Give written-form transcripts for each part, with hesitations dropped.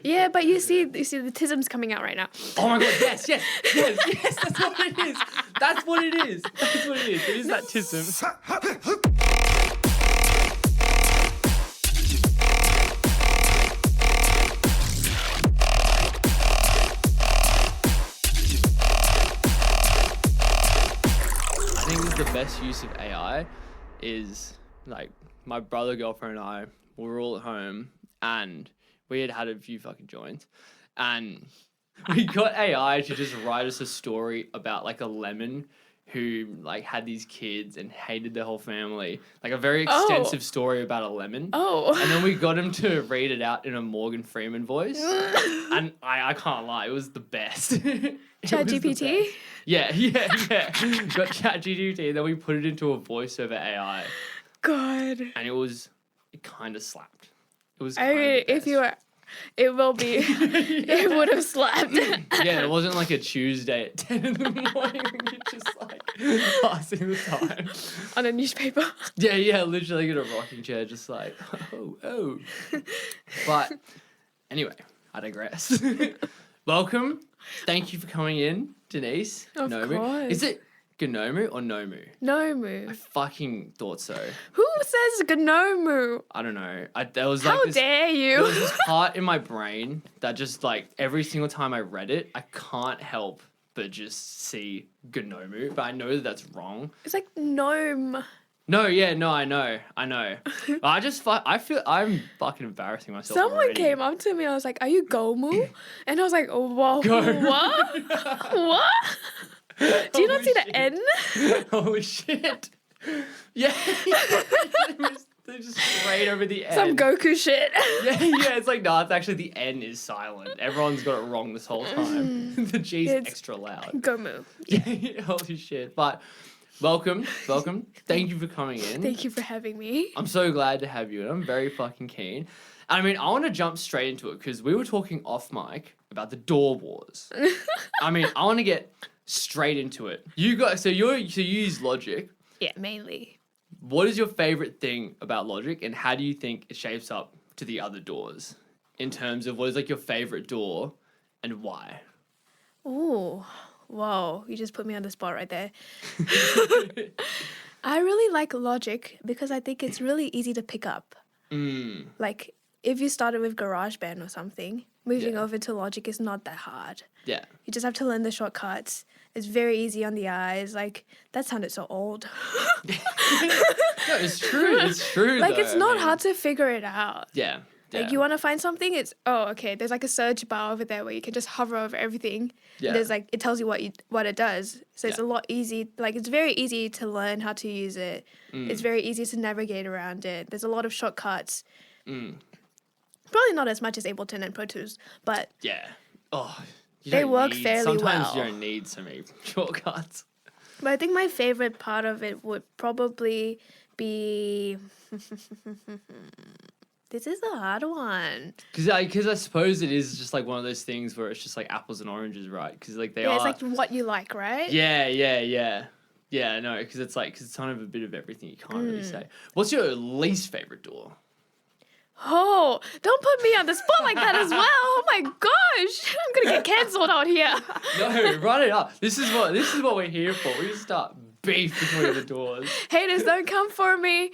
Yeah, but you see the tism's coming out right now. Oh my god, yes, that's what it is. That's what it is. It is that tism. I think the best use of AI is like my brother, girlfriend, and I were all at home and we had a few fucking joints and we got AI to just write us a story about like a lemon who like had these kids and hated their whole family. Like a very extensive story about a lemon. Oh. And then we got him to read it out in a Morgan Freeman voice. And I can't lie, it was the best. ChatGPT? Yeah. Got ChatGPT, then we put it into a voiceover AI. God. And it kind of slapped. It was I mean, if you were, it will be, it would have slapped. Yeah, it wasn't like a Tuesday at 10 in the morning when you're just like passing the time. On a newspaper. Yeah, literally in a rocking chair, just like, oh. But anyway, I digress. Welcome. Thank you for coming in, Denyce. Of Gnomu. course. Is it Gnomu or Nomu? Gnomu. I fucking thought so. Who says Gnomu? I don't know. There was How dare you? There was this part in my brain that just like every single time I read it, I can't help but just see Gnomu. But I know that that's wrong. It's like gnome. No, I know. I feel I'm fucking embarrassing myself. Someone already. came up to me. I was like, "Are you Gomu?" And I was like, "Oh, whoa, what? What? Do you not see the N?" Holy shit! Yeah, they're just straight over the N. Some Goku shit. Yeah. It's like it's actually the N is silent. Everyone's got it wrong this whole time. The G's It's extra loud. Gomu. Yeah, holy shit! But welcome. Thank you for coming in. Thank you for having me. I'm so glad to have you, and I'm very fucking keen. I mean, I want to jump straight into it because we were talking off mic about the DAW wars. I mean, I want to get straight into it. You use Logic. Yeah, mainly. What is your favorite thing about Logic, and how do you think it shapes up to the other DAWs in terms of what is like your favorite DAW and why? Ooh, whoa! You just put me on the spot right there. I really like Logic because I think it's really easy to pick up. Like if you started with GarageBand or something, moving over to Logic is not that hard. Yeah. You just have to learn the shortcuts. It's very easy on the eyes. Like, that sounded so old. No, it's true. It's true. Like, though. it's not hard to figure it out. Yeah. Like, you want to find something, okay, there's like a search bar over there where you can just hover over everything. Yeah. There's like, it tells you what it does. So it's a lot easy. Like, it's very easy to learn how to use it. It's very easy to navigate around it. There's a lot of shortcuts. Probably not as much as Ableton and Pro Tools, but Yeah. Oh, they work fairly well. Sometimes you don't need so many shortcuts. But I think my favorite part of it would probably be... This is a hard one. Because I suppose it is just like one of those things where it's just like apples and oranges, right? Because like it's like what you like, right? Yeah, no, because it's kind of a bit of everything. You can't really say. What's your least favorite DAW? Oh, don't put me on the spot like that as well. Oh my gosh. I'm going to get cancelled out here. No, write it up. This is what we're here for. We just start beef between the DAWs. Haters, don't come for me.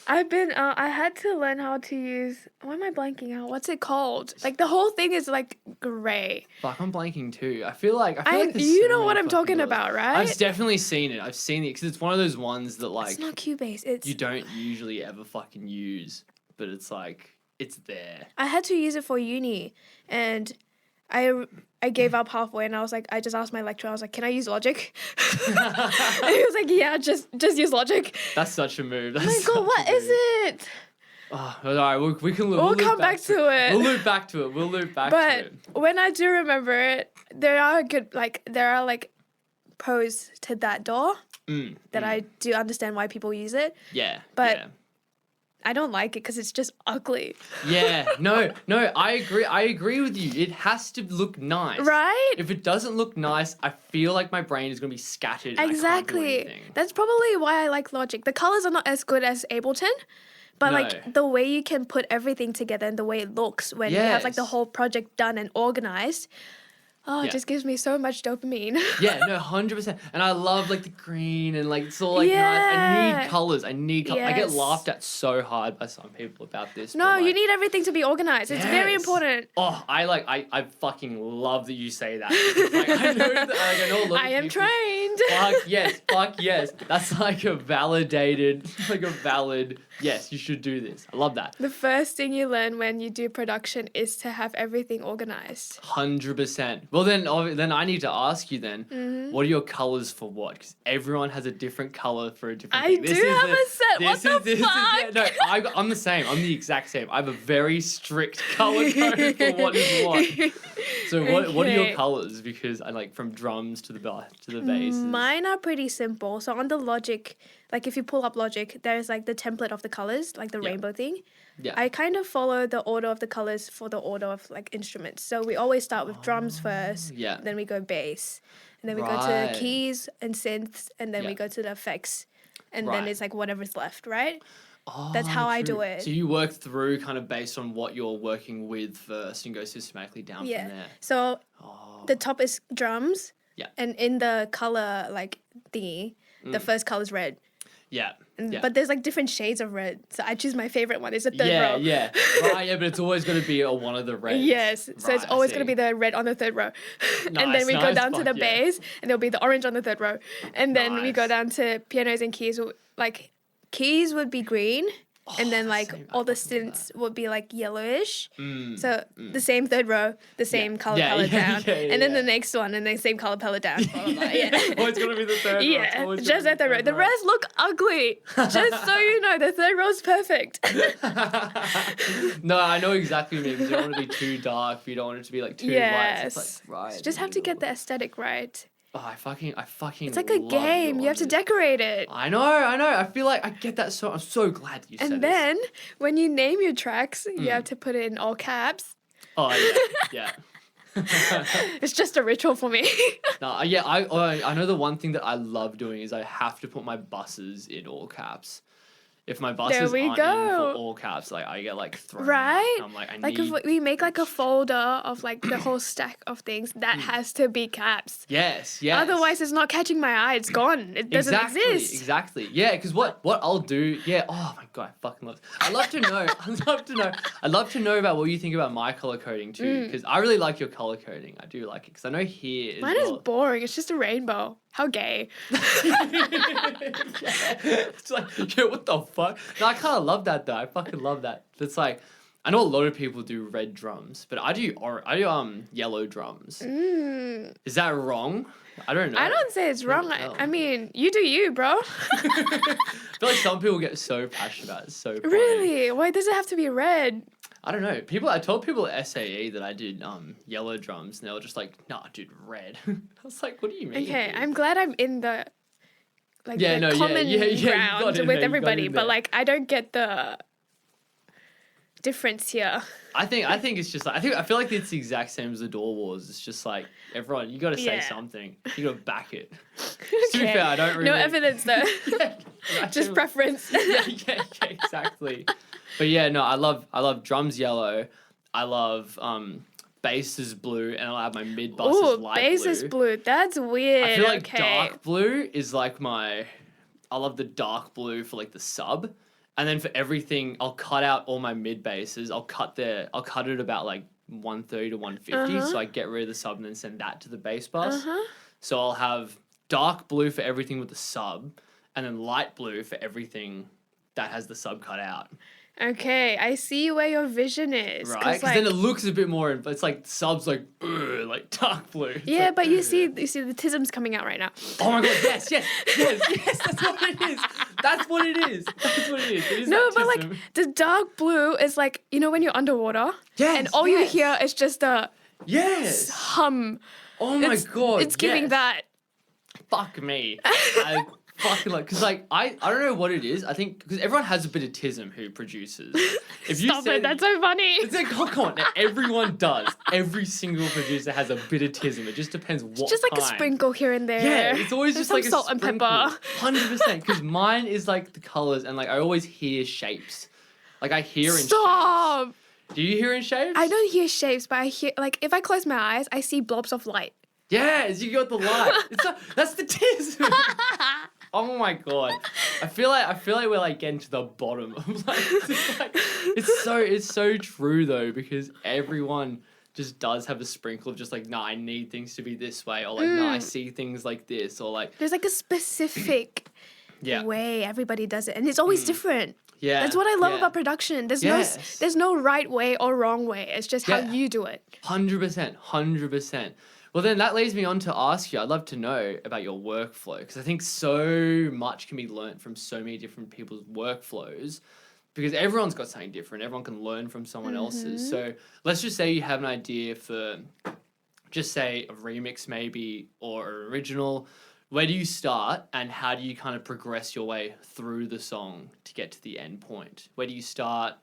I had to learn how to use, why am I blanking out? What's it called? Like the whole thing is like gray. Fuck, I'm blanking too. I feel like you know what I'm talking about, right? I've definitely seen it. I've seen it because it's one of those ones that like... It's not Cubase. It's... You don't usually ever fucking use, but it's like, it's there. I had to use it for uni and I gave up halfway and I just asked my lecturer, I was like, can I use Logic? And he was like, yeah, just use Logic. That's such a move. Oh my God, what is it? Oh, all right, we can We'll come back to it. We'll loop back to it. But when I do remember it, there are pros to that DAW that I do understand why people use it. Yeah. But yeah. I don't like it because it's just ugly. Yeah, no, I agree with you. It has to look nice. Right? If it doesn't look nice, I feel like my brain is going to be scattered. Exactly. And I can't do anything. That's probably why I like Logic. The colors are not as good as Ableton, But No. like the way you can put everything together and the way it looks when you have like the Yes. whole project done and organized, it Yeah. just gives me so much dopamine. Yeah, no, 100%. And I love like the green and like it's all like nice. I Yeah. need colors. I get Yes. laughed at so hard by some people about this. No, but, you like, need everything to be organized. It's very yes. important. Oh, I fucking love that you say that. Because, like, I know that, like, I know a lot of I am people- trained. Fuck yes. That's like a validated, like a valid, yes, you should do this. I love that. The first thing you learn when you do production is to have everything organized. 100%. Well, then I need to ask you then, what are your colors for what? Because everyone has a different color for a different I thing. do have a set. What the fuck? No, I'm the same. I'm the exact same. I have a very strict color code for what is what. So what are your Okay. colors? Because I like from drums to the bass. Mine are pretty simple. So on the Logic, like if you pull up Logic, there's like the template of the colors, like the Yeah. rainbow thing. Yeah. I kind of follow the order of the colors for the order of like instruments. So we always start with drums first, yeah. then we go bass, and then we go Right. to keys and synths, and then we Yeah. go to the effects, and Right. then it's like whatever's left, right? Oh, That's how I true. do it. So you work through kind of based on what you're working with first and go systematically down Yeah. from there. So Oh. the top is drums. Yeah. And in the color like thingy, the first color is red. Yeah. And, Yeah. But there's like different shades of red. So I choose my favorite one. It's the third yeah, row. yeah, right. Yeah, but it's always going to be one of the reds. Yes. So it's Right, I always going to see. be the red on the third row. And Nice, then we go nice, down to fuck the yeah. bass and there'll be the orange on the third row. And then we go Nice. down to pianos and keys. Like keys would be green. And then like same. I all the fucking love synths would be like yellowish. Mm, So the same third row, the same color Yeah, palette yeah, down. yeah, yeah, and then yeah. the next one and then same color palette down. Blah, blah, blah. Yeah. always going to be the third row. It's Yeah, always just gonna at the be row. The rest look ugly. Just so you know, the third row's perfect. No, I know exactly what you mean. 'Cause you don't want to be too dark. You don't want it to be like too light. Yes. So it's like right. So just have to get the aesthetic right. Oh, I fucking. It's like a love game. your You have to honesty. decorate it. I know. I feel like I get that. So I'm so glad that you said And this. then when you name your tracks, you have to put it in all caps. Oh yeah. It's just a ritual for me. No, yeah, I know the one thing that I love doing is I have to put my buses in all caps. If my buses we aren't go. in for all caps, like I get like thrown. Right? I'm like, I Like need. if we make like a folder of like the whole stack of things, that has to be caps. Yes. Otherwise, it's not catching my eye. It's gone. It doesn't exist. Exactly. Yeah, because what I'll do, yeah, oh my god, I fucking love it. I'd love to know about what you think about my color coding too, because I really like your color coding. I do like it, because I know here as Mine well. is boring. It's just a rainbow. How gay. It's like, yo, what the fuck? No, I kind of love that though. I fucking love that. It's like, I know a lot of people do red drums, but I do yellow drums. Is that wrong? I don't know. I don't say it's wrong. tell. I mean, you do you, bro. I feel like some people get so passionate about it. It's so funny. Really? Why does it have to be red? I don't know. I told people at SAE that I did yellow drums, and they were just like, "Nah, dude, red." I was like, "What do you mean?" Okay, dude?" I'm glad I'm in the common you got ground in with there, you got everybody, in but there. like I don't get the difference here. I think it's just like I feel like it's the exact same as the DAW Wars. It's just like everyone, you got to say Yeah. something. You got to back it. To be fair, I don't really. No evidence though. Yeah, Just preference. yeah, exactly. But yeah, no, I love drums yellow. I love bass is blue, and I'll have my mid bass Ooh, is light bass blue. is blue. That's weird. I feel like okay. dark blue is like I love the dark blue for like the sub. And then for everything, I'll cut out all my mid basses. I'll cut it about like 130 to 150. So I get rid of the sub and then send that to the bass bus. So I'll have dark blue for everything with the sub, and then light blue for everything that has the sub cut out. Okay, I see where your vision is. Right? Because like, then it looks a bit more, it's like subs like dark blue. It's yeah, like, but you see the tisms coming out right now. Oh my god, yes, that's what it is. That's what it is. It is No, that but like tism. the dark blue is like, you know, when you're underwater Yes, and all you yes. hear is just a Yes. hum. Oh my god. It's giving yes. that. Fuck me. I fucking like, because like I don't know what it is. I think because everyone has a bit of tism who produces. If you Stop it, that's so funny. It's like, oh, come on, everyone does. Every single producer has a bit of tism. It just depends what. Just like a kind. sprinkle here and there. Yeah, it's always There's just like some salt a and sprinkle. pepper. 100%. Because mine is like the colors, and like I always hear shapes Like I hear in Stop! shapes. Do you hear in shapes? I don't hear shapes, but I hear, like, if I close my eyes, I see blobs of light. Yes, you got the light. That's the tiz. Oh my god. I feel like we're like getting to the bottom of like, it's so true though, because everyone just does have a sprinkle of just like, nah, I need things to be this way, or like, nah, I see things like this, or like there's like a specific way everybody does it, and it's always different. Yeah. That's what I love about production. There's no right way or wrong way. It's just how you do it. 100%. Well, then that leads me on to ask you, I'd love to know about your workflow, because I think so much can be learnt from so many different people's workflows, because everyone's got something different. Everyone can learn from someone else's. So let's just say you have an idea for, just say, a remix maybe, or an original. Where do you start, and how do you kind of progress your way through the song to get to the end point? Where do you start?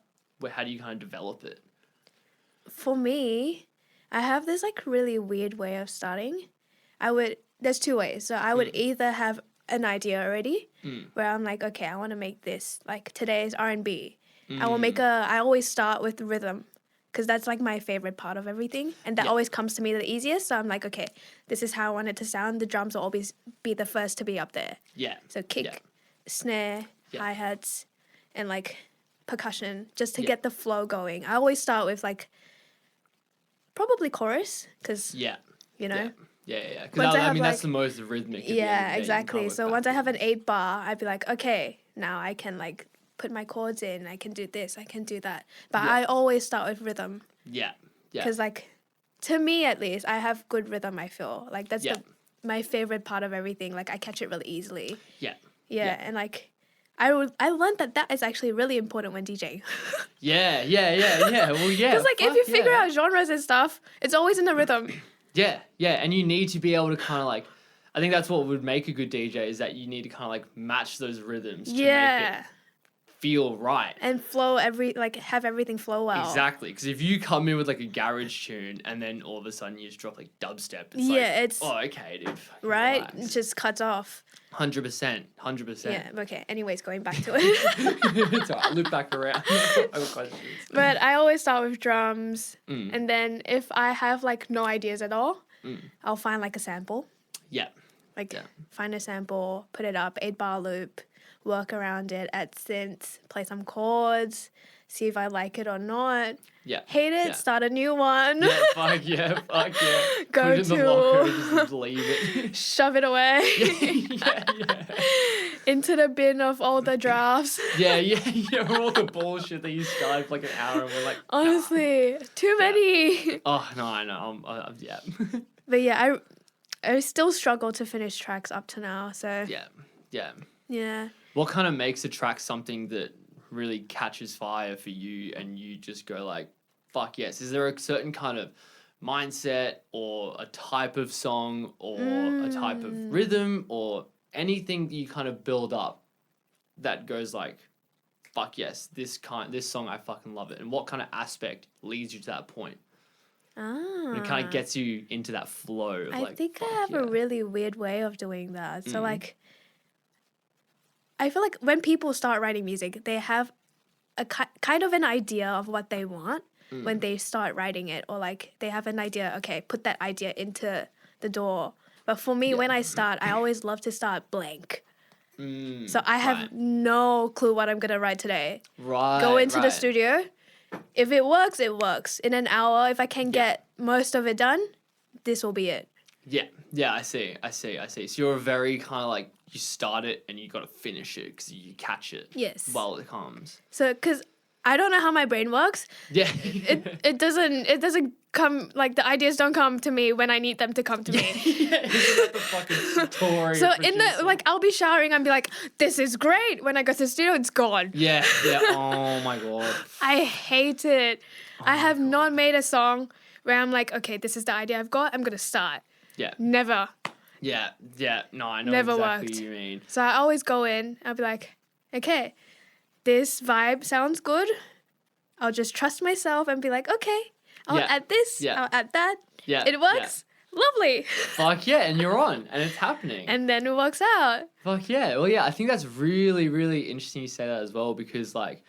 How do you kind of develop it? For me, I have this like really weird way of starting. There's two ways. So I would either have an idea already where I'm like, okay, I want to make this, like today's R&B. I always start with rhythm, because that's like my favorite part of everything, and that always comes to me the easiest. So I'm like, okay, this is how I want it to sound. The drums will always be the first to be up there. Yeah. So kick, snare, hi-hats, and like percussion, just to get the flow going. I always start with like probably chorus, because you know. Yeah. Because I mean, that's the most rhythmic. Yeah, exactly. So once I have an 8-bar, I'd be like, okay, now I can like put my chords in. I can do this. I can do that. But I always start with rhythm. Yeah. Because like, to me at least, I have good rhythm. I feel like that's my favorite part of everything. Like I catch it really easily. Yeah. And like, I learned that is actually really important when DJing. Yeah. Well, yeah. Because like if you figure out genres and stuff, it's always in the rhythm. Yeah, and you need to be able to kind of like, I think that's what would make a good DJ, is that you need to kind of like match those rhythms to make it feel right. And flow have everything flow well. Exactly, because if you come in with like a garage tune and then all of a sudden you just drop like dubstep, it's okay, dude. Right? Relax. It just cuts off. 100%. Yeah, okay. Anyways, going back to it. It's alright, loop back around. I have questions. But I always start with drums, and then if I have like no ideas at all, I'll find like a sample. Find a sample, put it up, 8-bar loop, work around it, add synths, play some chords, see if I like it or not. Hate it, start a new one. Fuck yeah. Go Put it in the locker and just leave it. Shove it away. Into the bin of all the drafts. All the bullshit that you started for like an hour and we're like, honestly, too many. Oh, no, I know. Yeah. But yeah, I still struggle to finish tracks up to now, so. Yeah. What kind of makes a track something that really catches fire for you and you just go like, fuck yes? Is there a certain kind of mindset or a type of song or a type of rhythm or anything that you kind of build up that goes like, fuck yes, this song, I fucking love it? And what kind of aspect leads you to that point? And it kind of gets you into that flow of I think I have a really weird way of doing that. So like, I feel like when people start writing music, they have a kind of an idea of what they want when they start writing it, or like they have an idea, okay, put that idea into the DAW. But for me, when I start, I always love to start blank. So I have no clue what I'm going to write today. Go into the studio. If it works, it works. In an hour, if I can get most of it done, this will be it. Yeah, I see. So you're very kind of like, you start it and you got to finish it because you catch it while it comes. So, because I don't know how my brain works. Yeah. it doesn't come, like the ideas don't come to me when I need them to come to me. Isn't that the fucking tutorial? So I'll be showering and be like, this is great. When I go to the studio, it's gone. Yeah. Oh my God. I hate it. I have not made a song where I'm like, okay, this is the idea I've got. I'm going to start. Yeah. Never. Yeah. No, I know Never exactly worked. what you mean. So I always go in, I'll be like, okay, this vibe sounds good. I'll just trust myself and be like, okay, I'll add this, I'll add that. Yeah. It works. Lovely. Fuck yeah, and you're on, and it's happening. And then it works out. Fuck yeah. Well, yeah, I think that's really, really interesting you say that as well, because like,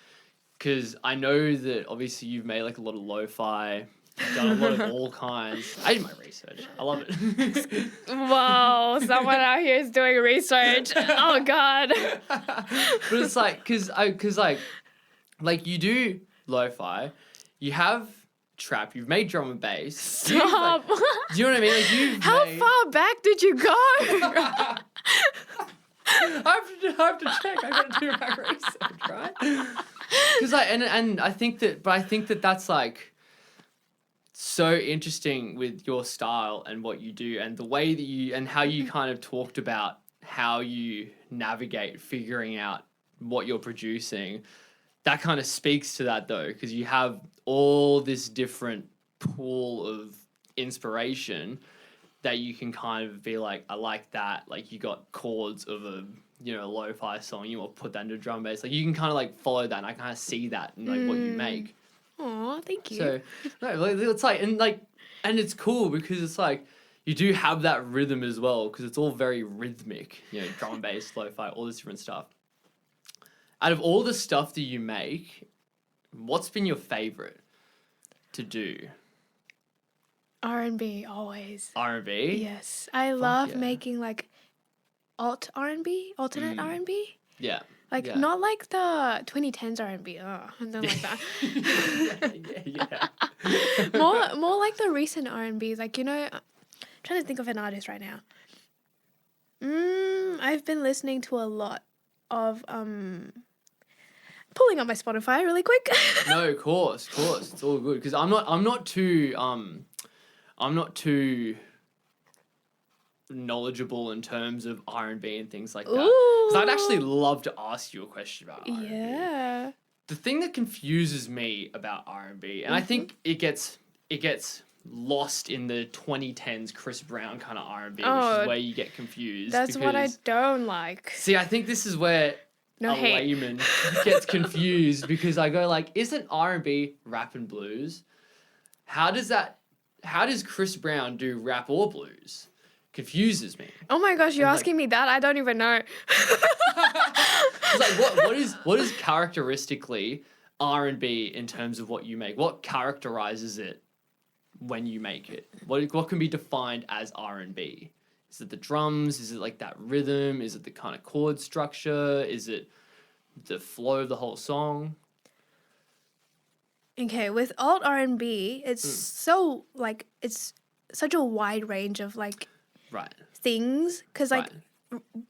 because I know that obviously you've made like a lot of lo-fi, you've done a lot of all kinds. I did my research. I love it. Whoa, someone out here is doing research. Oh God. But it's like, cause like you do lo-fi, you have trap, you've made drum and bass. Stop. Do you know what I mean? Like How far back did you go? I have to check. I gotta do my research, right? Because I think that that's like so interesting with your style and what you do and the way that you and how you kind of talked about how you navigate figuring out what you're producing. That kind of speaks to that though, because you have all this different pool of inspiration that you can kind of be like, I like that. Like you got chords of a lo-fi song, you want to put that into drum bass. Like you can kind of like follow that, and I kind of see that in like what you make. Aw, thank you. So no, like, it's like and it's cool because it's like you do have that rhythm as well because it's all very rhythmic. Drum and bass, lo-fi, all this different stuff. Out of all the stuff that you make, what's been your favorite to do? R&B always. R&B? Yes. I love making like alternate R&B. Yeah. Like not like the 2010s R&B. Oh, I don't like that. yeah. more like the recent R&Bs. Like, I'm trying to think of an artist right now. I've been listening to a lot of pulling up my Spotify really quick. No, of course. It's all good because I'm not too knowledgeable in terms of R&B and things like that. Because I'd actually love to ask you a question about R&B. Yeah. The thing that confuses me about R&B, and I think it gets lost in the 2010s Chris Brown kind of R&B, which is where you get confused. That's what I don't like. See, I think this is where layman gets confused because I go like, isn't R&B rap and blues? How does Chris Brown do rap or blues? Confuses me. Oh my gosh, you're asking me that? I don't even know. It's like what is characteristically R&B in terms of what you make? What characterizes it when you make it? What can be defined as R&B? Is it the drums? Is it like that rhythm? Is it the kind of chord structure? Is it the flow of the whole song? Okay, with alt R&B, it's so like it's such a wide range of like things because like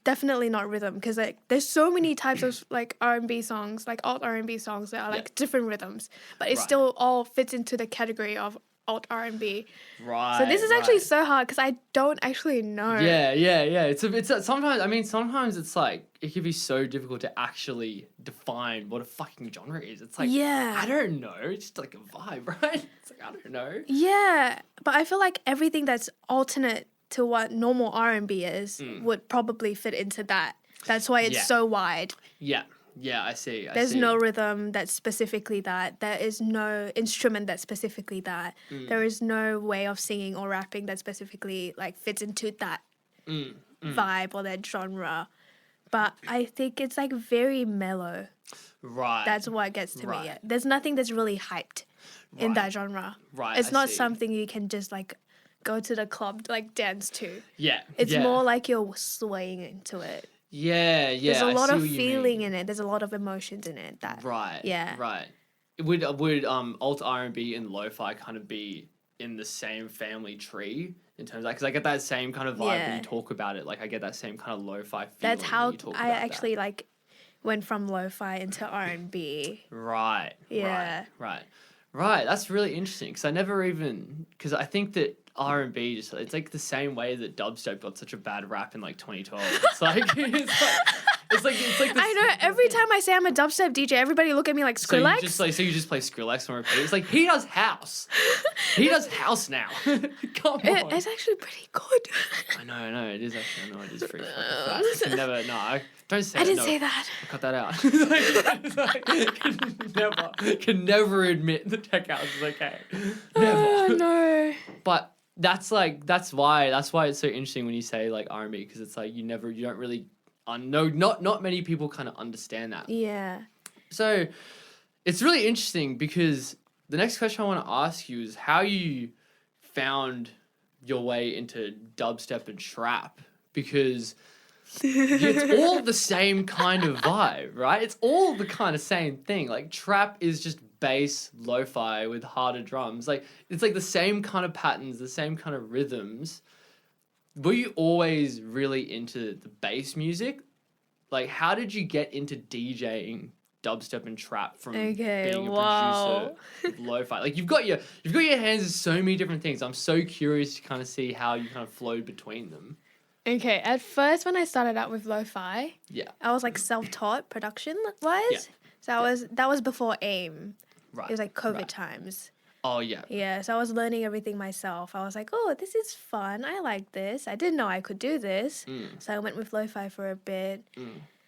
definitely not rhythm because like there's so many types of like R&B songs, like alt R&B songs that are like different rhythms, but it still all fits into the category of alt R&B. Right. So this is actually so hard because I don't actually know. Yeah. It's sometimes it's like it can be so difficult to actually define what a fucking genre is. It's like I don't know. It's just like a vibe, right? It's like I don't know. Yeah, but I feel like everything that's alternate to what normal R&B is would probably fit into that. That's why it's so wide. Yeah, I see. There's no rhythm that's specifically that. There is no instrument that's specifically that. There is no way of singing or rapping that specifically like fits into that vibe or that genre. But I think it's like very mellow. Right. That's what gets to me. There's nothing that's really hyped in that genre. Right. It's not something you can just like go to the club like dance to. Yeah. It's more like you're swaying into it. Yeah. There's a lot of feeling in it. There's a lot of emotions in it. Right. Yeah. Would alt R&B and lo-fi kind of be in the same family tree in terms of that? Because I get that same kind of vibe when you talk about it. Like I get that same kind of lo-fi feeling. That's how when you talk I about actually like went from lo-fi into R&B. Right. Yeah. Right. That's really interesting because because I think that R&B it's like the same way that dubstep got such a bad rap in like 2012. It's like it's like I know every time I say I'm a dubstep DJ, everybody look at me like Skrillex. So you just play Skrillex on repeat. It's like he does house. He does house now. Come on. It's actually pretty good. I know it is actually. I know it is pretty fucking fast. Don't say I didn't say that. Cut that out. Can never admit the tech house is okay. Never. Oh no. But that's why it's so interesting when you say like R&B because it's like you don't really not many people kind of understand that. Yeah. So it's really interesting because the next question I want to ask you is how you found your way into dubstep and trap, because it's all the same kind of vibe, right? It's all the kind of same thing. Like trap is just bass, lo-fi with harder drums. Like it's like the same kind of patterns, the same kind of rhythms. Were you always really into the bass music? Like how did you get into DJing dubstep and trap from being a producer of lo-fi? Like you've got your hands in so many different things. I'm so curious to kind of see how you kind of flowed between them. Okay, at first when I started out with lo-fi, Yeah, I was like self-taught production-wise. So that was before AIM. right. It was like COVID times. Oh yeah. Yeah, so I was learning everything myself. I was like, oh, this is fun. I like this. I didn't know I could do this. So I went with lo-fi for a bit,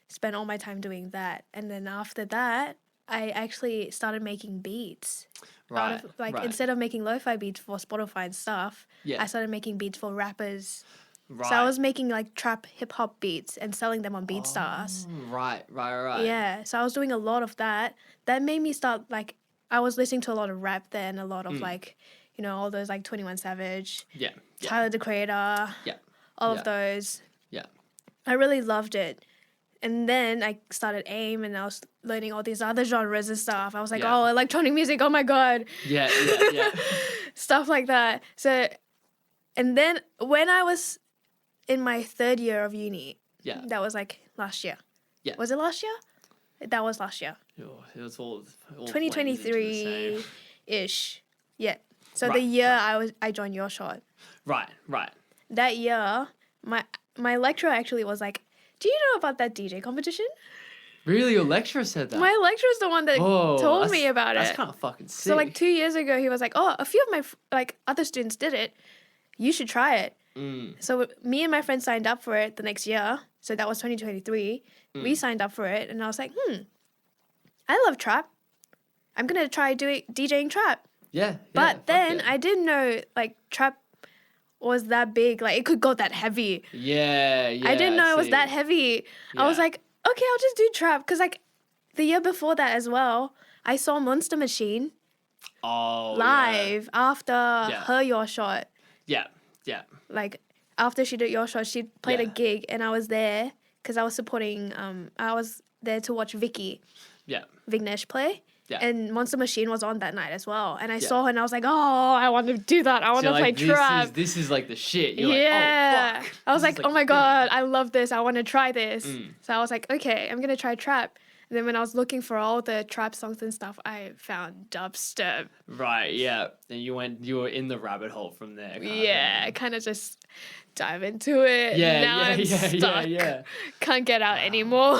spent all my time doing that. And then after that, I actually started making beats. Right. Instead of making lo-fi beats for Spotify and stuff, Yeah. I started making beats for rappers. Right. So I was making like trap hip hop beats and selling them on BeatStars. Right. Yeah, so I was doing a lot of that. That made me start like, I was listening to a lot of rap then, a lot of like, you know, all those like 21 Savage, Tyler, the Creator, all of those. Yeah. I really loved it. And then I started AIM and I was learning all these other genres and stuff. I was like, oh, electronic music, oh my God. Yeah. Stuff like that. So, and then when I was in my third year of uni, that was like last year. Yeah. Was it last year? That was last year. Oh, it was all 2023-ish. Yeah. So the year I joined Your Shot. Right. That year, my lecturer actually was like, do you know about that DJ competition? Really? Your lecturer said that? My lecturer's the one that told me about it. That's kind of fucking sick. So like 2 years ago, he was like, oh, a few of my other students did it. You should try it. So me and my friend signed up for it the next year. So that was 2023. We signed up for it, and I was like, I love trap. I'm gonna try doing DJing trap. Yeah. But then I didn't know like trap was that big. Like it could go that heavy. Yeah. I didn't know it was that heavy. I was like, okay, I'll just do trap, because like the year before that as well, I saw Monster Machine live after her Your Shot. Yeah. Like after she did Your Shot, she played a gig, and I was there because I was supporting. I was there to watch Vignesh play. Yeah. And Monster Machine was on that night as well. And I saw her and I was like, oh, I want to do that. I want to play trap. This is like the shit. You're like, oh, fuck. I was like, oh my God, I love this. I want to try this. So I was like, okay, I'm going to try trap. And then when I was looking for all the trap songs and stuff, I found dubstep. Right, yeah. And you were in the rabbit hole from there. Kind of just dive into it. Yeah, now I'm stuck. Yeah. Can't get out anymore.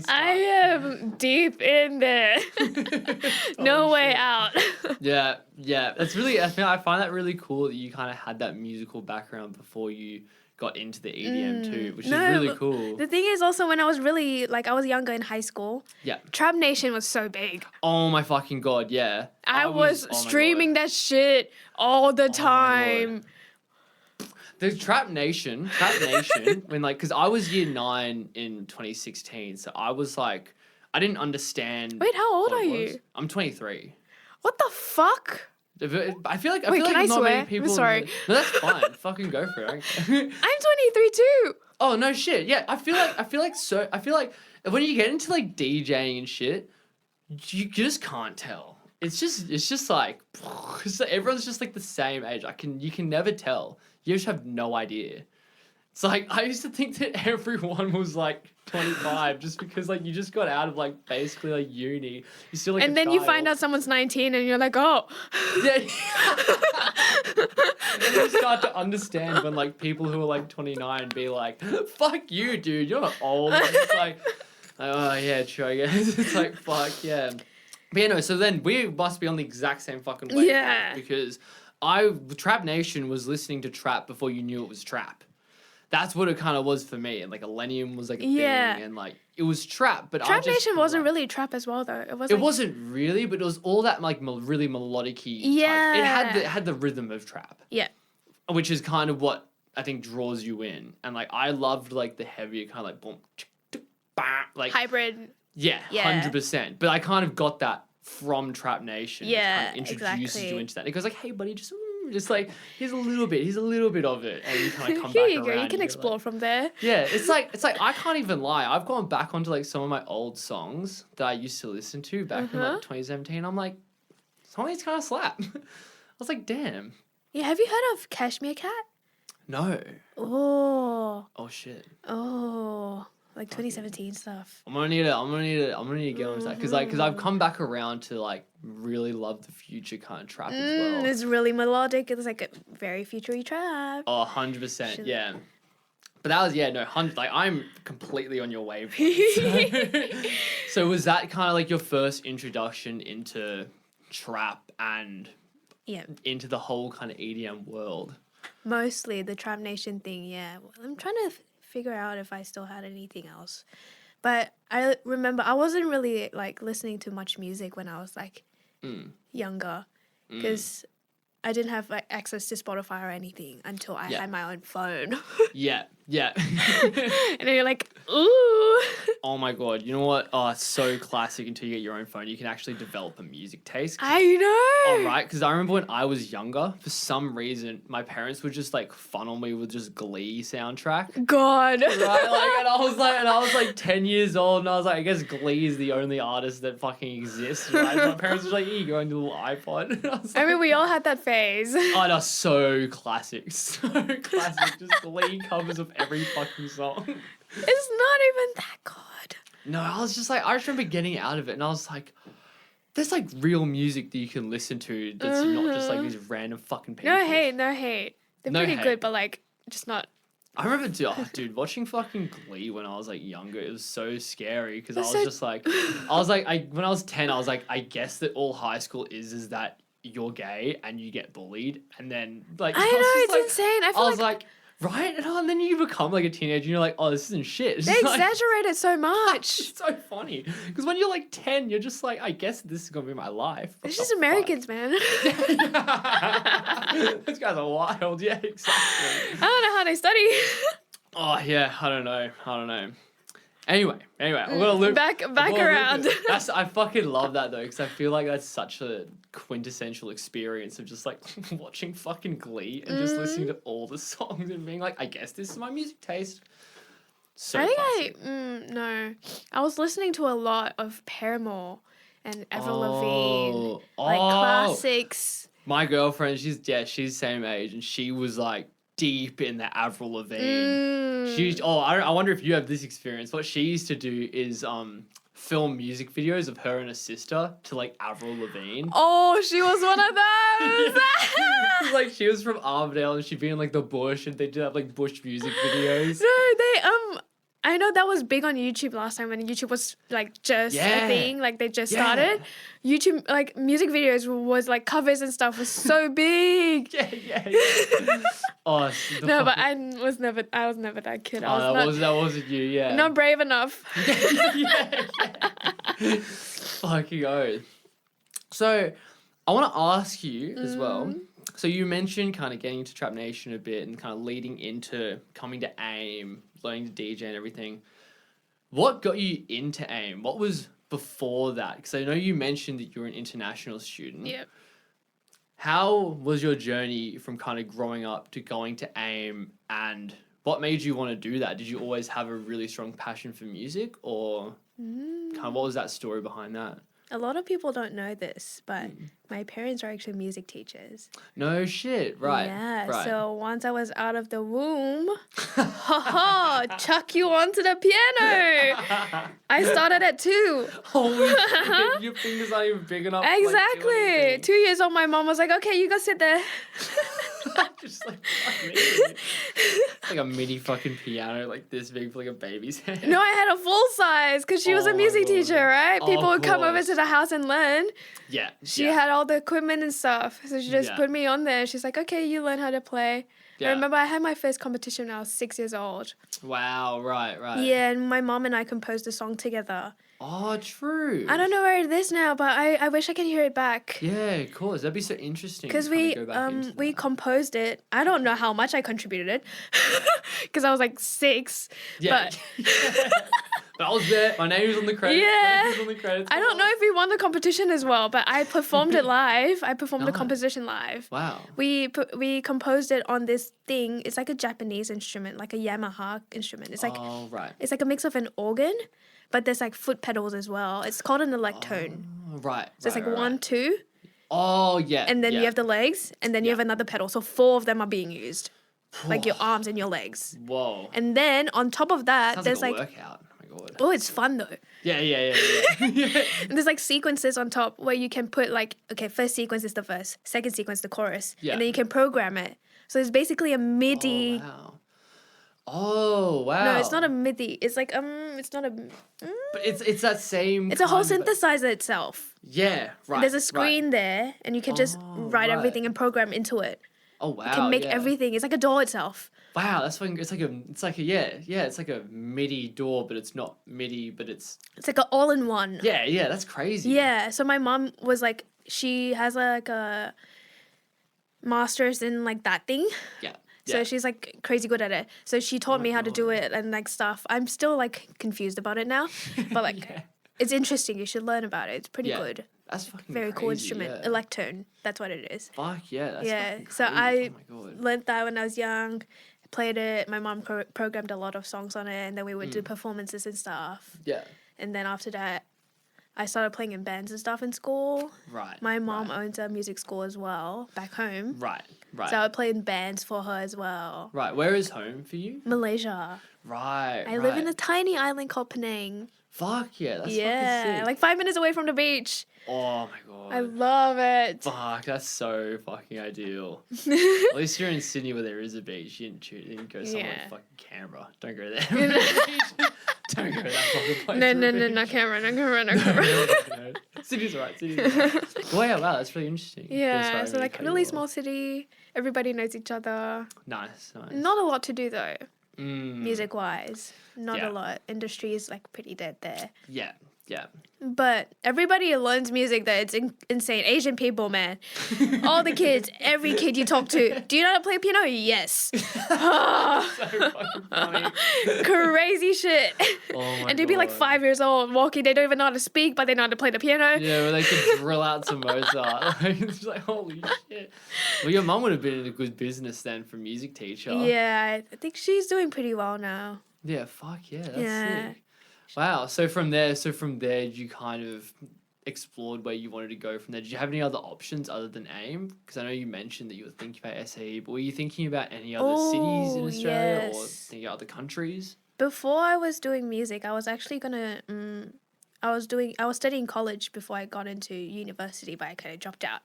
I am deep in there. No way out. Yeah. That's really, I find that really cool that you kind of had that musical background before you got into the EDM too, which is really cool. The thing is also when I was really, like, I was younger in high school. Yeah. Trap Nation was so big. Oh my fucking God, yeah. I was streaming that shit all the time. The Trap Nation, when like, because I was year 9 in 2016, so I was like, I didn't understand. Wait, how old are you? I'm 23. What the fuck? I feel like can I not swear? many people. I'm sorry. No, that's fine. Fucking go for it. I'm 23 too. Oh no shit. Yeah, I feel like when you get into like DJing and shit, you just can't tell. It's just like everyone's just like the same age. You can never tell. You just have no idea. It's like I used to think that everyone was like 25 just because like you just got out of like basically like uni. You're still like and then child. You find out someone's 19 and you're like, oh. Yeah. And then you start to understand when like people who are like 29 be like, fuck you, dude, you're old. And it's like, oh yeah, true, I guess. It's like, fuck yeah. But yeah, no, so then we must be on the exact same fucking wavelength. Yeah. Because Trap Nation was listening to trap before you knew it was trap. That's what it kind of was for me. And like Illenium was like a thing, and like it was trap. But Trap Nation wasn't really trap as well, though. It wasn't really, but it was all that like really melodic-y. Yeah. It had the rhythm of trap. Yeah. Which is kind of what I think draws you in. And like I loved like the heavier kind of like boom, like hybrid. Yeah, Yeah. 100%. But I kind of got that from Trap Nation. It Yeah, kind of introduces exactly. you into that. It goes like, hey, buddy, just like, here's a little bit of it. And you kind of come Here back you around. go. You and can you're explore like, from there. yeah, it's like I can't even lie. I've gone back onto like some of my old songs that I used to listen to back in like 2017. I'm like, some of these kind of slap. I was like, damn. Yeah, have you heard of Cashmere Cat? No. Oh, Oh shit. like 2017 stuff. I'm gonna need to get onto that because I've come back around to like really love the future kind of trap as well. It's really melodic. It's like a very futury trap. Oh, 100%, yeah. But that was, 100, like, I'm completely on your wave. So was that kind of like your first introduction into trap and Yeah, into the whole kind of EDM world? mostly the Trap Nation thing. Yeah, well, I'm trying to figure out if I still had anything else. But I remember I wasn't really like listening to much music when I was like younger, because I didn't have like access to Spotify or anything until I had my own phone. Yeah. And then you're like, ooh. Oh my god, you know what? Oh, it's so classic until you get your own phone. You can actually develop a music taste. I know. Oh, right, because I remember when I was younger, for some reason, my parents would just like funnel me with just Glee soundtrack. God. Right, like, and I was like 10 years old, and I was like, I guess Glee is the only artist that fucking exists, right? And my parents were like, here you go, into a little iPod. I mean, we all had that phase. Oh, no, so classic. So classic. Just Glee covers of every fucking song. It's not even that good. No, I just remember getting out of it, and I was like, there's like real music that you can listen to that's not just like these random fucking people. No hate. They're pretty good, but like, just not. I remember, dude, watching fucking Glee when I was like younger, it was so scary because I was just like, when I was 10, I was like, I guess that all high school is that you're gay and you get bullied, and then like I know, it's insane. I was like, right? And then you become like a teenager and you're like, oh, this isn't shit. It's they like, exaggerate it so much. It's so funny. Because when you're like 10, you're just like, I guess this is going to be my life. It's just Americans, man. Those guys are wild. Yeah, exactly. I don't know how they study. Oh, yeah. I don't know. Anyway, I'm gonna loop back around. I fucking love that though, because I feel like that's such a quintessential experience of just like watching fucking Glee and just listening to all the songs and being like, I guess this is my music taste. So I classic. think no. I was listening to a lot of Paramore and Avril Lavigne, like classics. My girlfriend, she's same age, and she was like deep in the Avril Lavigne. I wonder if you have this experience. What she used to do is film music videos of her and her sister to like Avril Lavigne. Oh, she was one of those. Yeah. Like she was from Armadale and she'd be in like the bush and they did have like bush music videos. No, I know that was big on YouTube last time when YouTube was like just a thing, like they just started. YouTube like music videos was like covers and stuff was so big. Yeah. Oh no, but I was never that kid. That wasn't you, yeah. Not brave enough. yeah. Fucking oath. So I want to ask you as well. So you mentioned kind of getting into Trap Nation a bit and kind of leading into coming to AIM, learning to DJ and everything. What got you into AIM? What was before that? Because I know you mentioned that you're an international student. Yep. How was your journey from kind of growing up to going to AIM, and what made you want to do that? Did you always have a really strong passion for music, or kind of what was that story behind that? A lot of people don't know this, but my parents are actually music teachers. No shit, right. Yeah, right. So once I was out of the womb, chuck you onto the piano. I started at 2. Holy shit, your fingers aren't even big enough. Exactly. 2 years old, my mom was like, okay, you go sit there. Just like, it's like a mini fucking piano, like this big for like a baby's head. No, I had a full size because she was a music teacher, right? People would come over to the house and learn. Yeah. She had all the equipment and stuff. So she just put me on there. She's like, okay, you learn how to play. Yeah. I remember I had my first competition when I was 6 years old. Wow, right. Yeah, and my mom and I composed a song together. Oh, true. I don't know where it is now, but I wish I could hear it back. Yeah, of course. That'd be so interesting. Because to kinda go back into we that. composed it. I don't know how much I contributed because I was like 6. Yeah. But I was there. My name was on the credits. Yeah. My name was on the credits. I don't know if we won the competition as well, but I performed it live. I performed the Nice. composition live. Wow. We composed it on this thing. It's like a Japanese instrument, like a Yamaha instrument. It's like Oh, right. it's like a mix of an organ, but there's like foot pedals as well. It's called an electone. Oh, right. So it's like 1, 2, Oh, yeah. and then yeah. you have the legs, and then you have another pedal. So 4 of them are being used, like your arms and your legs. Whoa. And then on top of that, Sounds there's like a like workout. Oh my god. oh, it's fun though. Yeah. Yeah. And there's like sequences on top where you can put like, okay, first sequence is the verse, second sequence the chorus, Yeah. and then you can program it. So it's basically a MIDI. Oh, wow. Oh, wow. No, it's not a MIDI. It's like it's not a. But it's that same. It's a whole kind of- synthesizer itself. Yeah. Right. There's a right. Oh, screen there, and you can just write right. everything and program into it. Oh wow. You can make yeah. everything. It's like a DAW itself. Wow, that's fucking. It's like a it's like a MIDI door, but it's not MIDI, but it's It's like an all-in-one. yeah. That's crazy. Yeah. So my mom was like, she has like a master's in like that thing. Yeah. So Yeah. she's like crazy good at it. So she taught my me how to do God. it and like stuff. I'm still like confused about it now, but like Yeah. it's interesting. You should learn about it. It's pretty Yeah. good. That's fucking Very cool crazy, instrument. Yeah. Electone. That's what it is. Fuck yeah. That's Yeah, fucking so crazy. Oh my god. Learned that when I was young. Played it. My mom programmed a lot of songs on it, and then we would do performances and stuff. Yeah. And then after that, I started playing in bands and stuff in school. Right. My mom Right. owns a music school as well back home. Right. Right. So I would play in bands for her as well. Right. Where is home for you? Malaysia. Right. I live in a tiny island called Penang. Fuck yeah. That's fucking Yeah, sick. like 5 minutes away from the beach. Oh my god. I love it. Fuck, that's so fucking ideal. At least you're in Sydney where there is a beach. You didn't go somewhere Yeah. in fucking Canberra. Don't go there. Don't go to that fucking place. No, for no, a no, beach. not camera, no camera. Sydney's alright. Sydney's alright. Wow, that's really interesting. Yeah, Sorry, so really like cut you really off. small city. Everybody knows each other. Nice. Not a lot to do though, Mm, music wise. Not Yeah. a lot. Industry is like pretty dead there. Yeah. Yeah. But everybody learns music though. It's insane. Asian people, man. All the kids, every kid you talk to. Do you know how to play piano? Yes. So fucking funny. Crazy shit. Oh my And they'd be like God. 5 years old walking. They don't even know how to speak, but they know how to play the piano. Yeah, where they could drill out some Mozart. Like, it's like, holy shit. Well, your mum would have been in a good business then for music teacher. Yeah, I think she's doing pretty well now. Yeah, fuck yeah, that's Yeah. sick. Wow. So from there, you kind of explored where you wanted to go from there. Did you have any other options other than AIM? Because I know you mentioned that you were thinking about SAE, but were you thinking about any other cities in Oh, Australia or yes. thinking other countries? Before I was doing music, I was actually gonna. I was studying college before I got into university, but I kind of dropped out.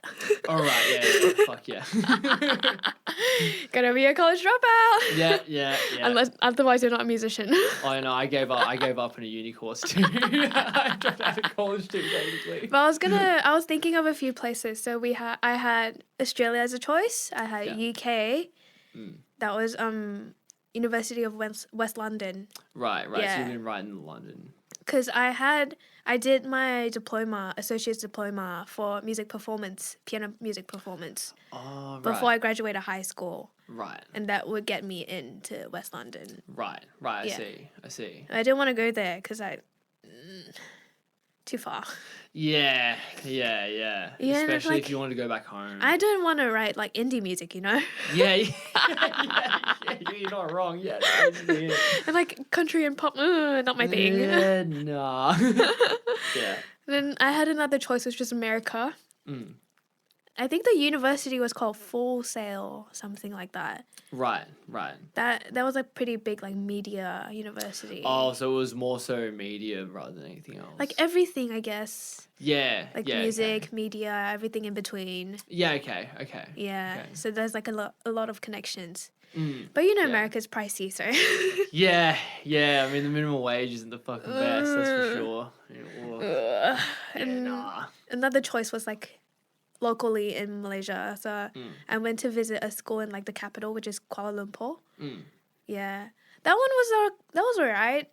All right. Yeah. Fuck yeah. Gonna be a college dropout. yeah. Unless otherwise you're not a musician. I know. I gave up in a uni course too. I dropped out of college too, basically. But I was thinking of a few places. So I had Australia as a choice. I had UK. That was University of West London. Right. So Yeah. you've been right in London. Because I did my diploma, associate's diploma for music performance, piano music performance, Oh, right. before I graduated high school. Right. And that would get me into West London. Right. Yeah. I see. I didn't want to go there because too far. Yeah. Yeah, and it's Especially like- if you want to go back home. I didn't want to write like indie music, you know? Yeah, you're not wrong. Yeah, that's it. And like country and pop, not my thing. Yeah, nah. Yeah. Then I had another choice, which was America. Mm. I think the university was called Full Sail, something like that. Right. That was a pretty big like media university. Oh, so it was more so media rather than anything else. Like everything, I guess. Yeah. Like yeah, music, Okay. media, everything in between. Yeah. Okay. Yeah. Okay. So there's like a lot of connections. Mm. But you know, Yeah. America's pricey, so. Yeah. I mean, the minimum wage isn't the fucking best. That's for sure. Yeah, And nah. another choice was like locally in Malaysia. So Mm. I went to visit a school in like the capital, which is Kuala Lumpur. Mm. Yeah. That was alright.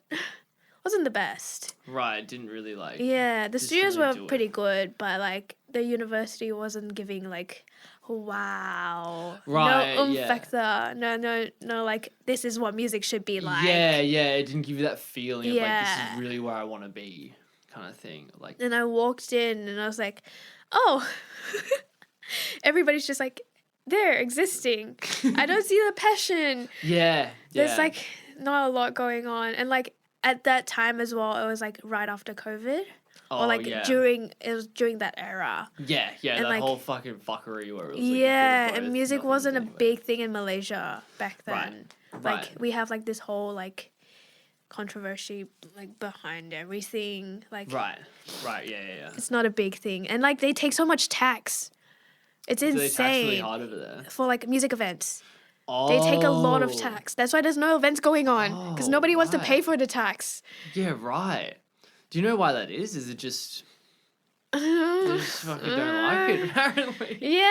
wasn't the best. Right, didn't really like. Yeah, the just studios really were do it. pretty good, but like the university wasn't giving like, wow, Right, no yeah. factor, no, like this is what music should be like. Yeah, it didn't give you that feeling of like, this Yeah. is really where I want to be kind of thing. Like, And I walked in and I was like, oh, everybody's just like, they're existing. I don't see the passion. yeah. There's like not a lot going on. And like at that time as well, it was like right after COVID. Or like during that era. Yeah, and that like, whole fucking fuckery where it was like yeah, a bit of and both, music nothing wasn't a anywhere. big thing in Malaysia back then. Right. Like we have like this whole like controversy like behind everything. Like Right, yeah. it's not a big thing. And like they take so much tax. It's So they tax really insane hard over there. for like music events. Oh. They take a lot of tax. That's why there's no events going on because nobody wants to pay for the tax. Yeah, right. Do you know why that is? Is it just they just fucking don't like it apparently? Yeah.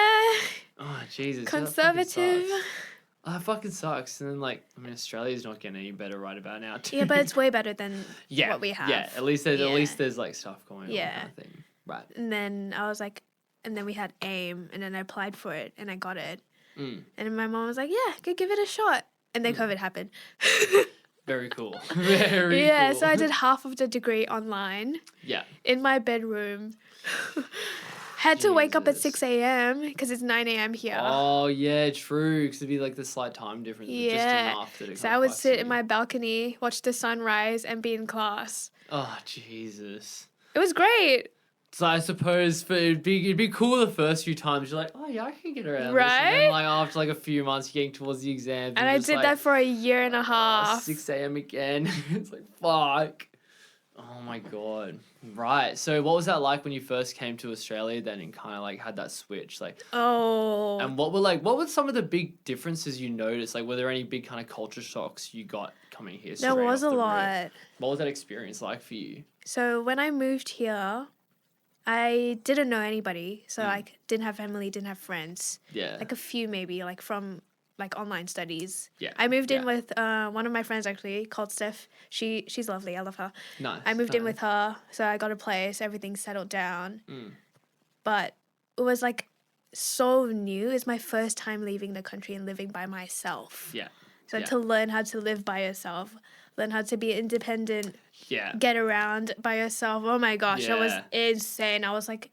Oh Jesus. Conservative. That fucking sucks. And then like, I mean, Australia's not getting any better right about now too. Yeah, but it's way better than what we have. Yeah, at least there's like stuff going on kind of thing. Right. And then I was like, and then we had AIM, and then I applied for it, and I got it. Mm. And my mom was like, yeah, go give it a shot. And then COVID happened. Very cool. Very cool. Yeah, so I did half of the degree online. Yeah. In my bedroom. Had to wake up at Jesus. 6 a.m. because it's 9 a.m. here. Oh, yeah, true. Because it'd be like the slight time difference. But just enough that it So kinda I would fucks sit you. in my balcony, watch the sunrise, and be in class. Oh, Jesus. It was great. So I suppose it'd be cool the first few times. You're like, oh yeah, I can get around this. And Right? then like after like a few months, you're getting towards the exams. And I did that for a year and a half. 6 a.m. again. It's like, fuck. Oh my God. Right. So what was that like when you first came to Australia then and kind of like had that switch? Like, Oh. and what were some of the big differences you noticed? Like, were there any big kind of culture shocks you got coming here? There straight was off a the rip? lot. What was that experience like for you? So when I moved here, I didn't know anybody. So I didn't have family, didn't have friends. Yeah. Like a few maybe, like from like online studies. Yeah. I moved in with one of my friends actually called Steph. She's lovely. I love her. Nice. I moved in with her, so I got a place. Everything settled down. Mm. But it was like so new. It's my first time leaving the country and living by myself. Yeah. So Yeah. to learn how to live by yourself, learn how to be independent, Yeah. get around by yourself. Oh my gosh, it was Yeah. insane. I was like,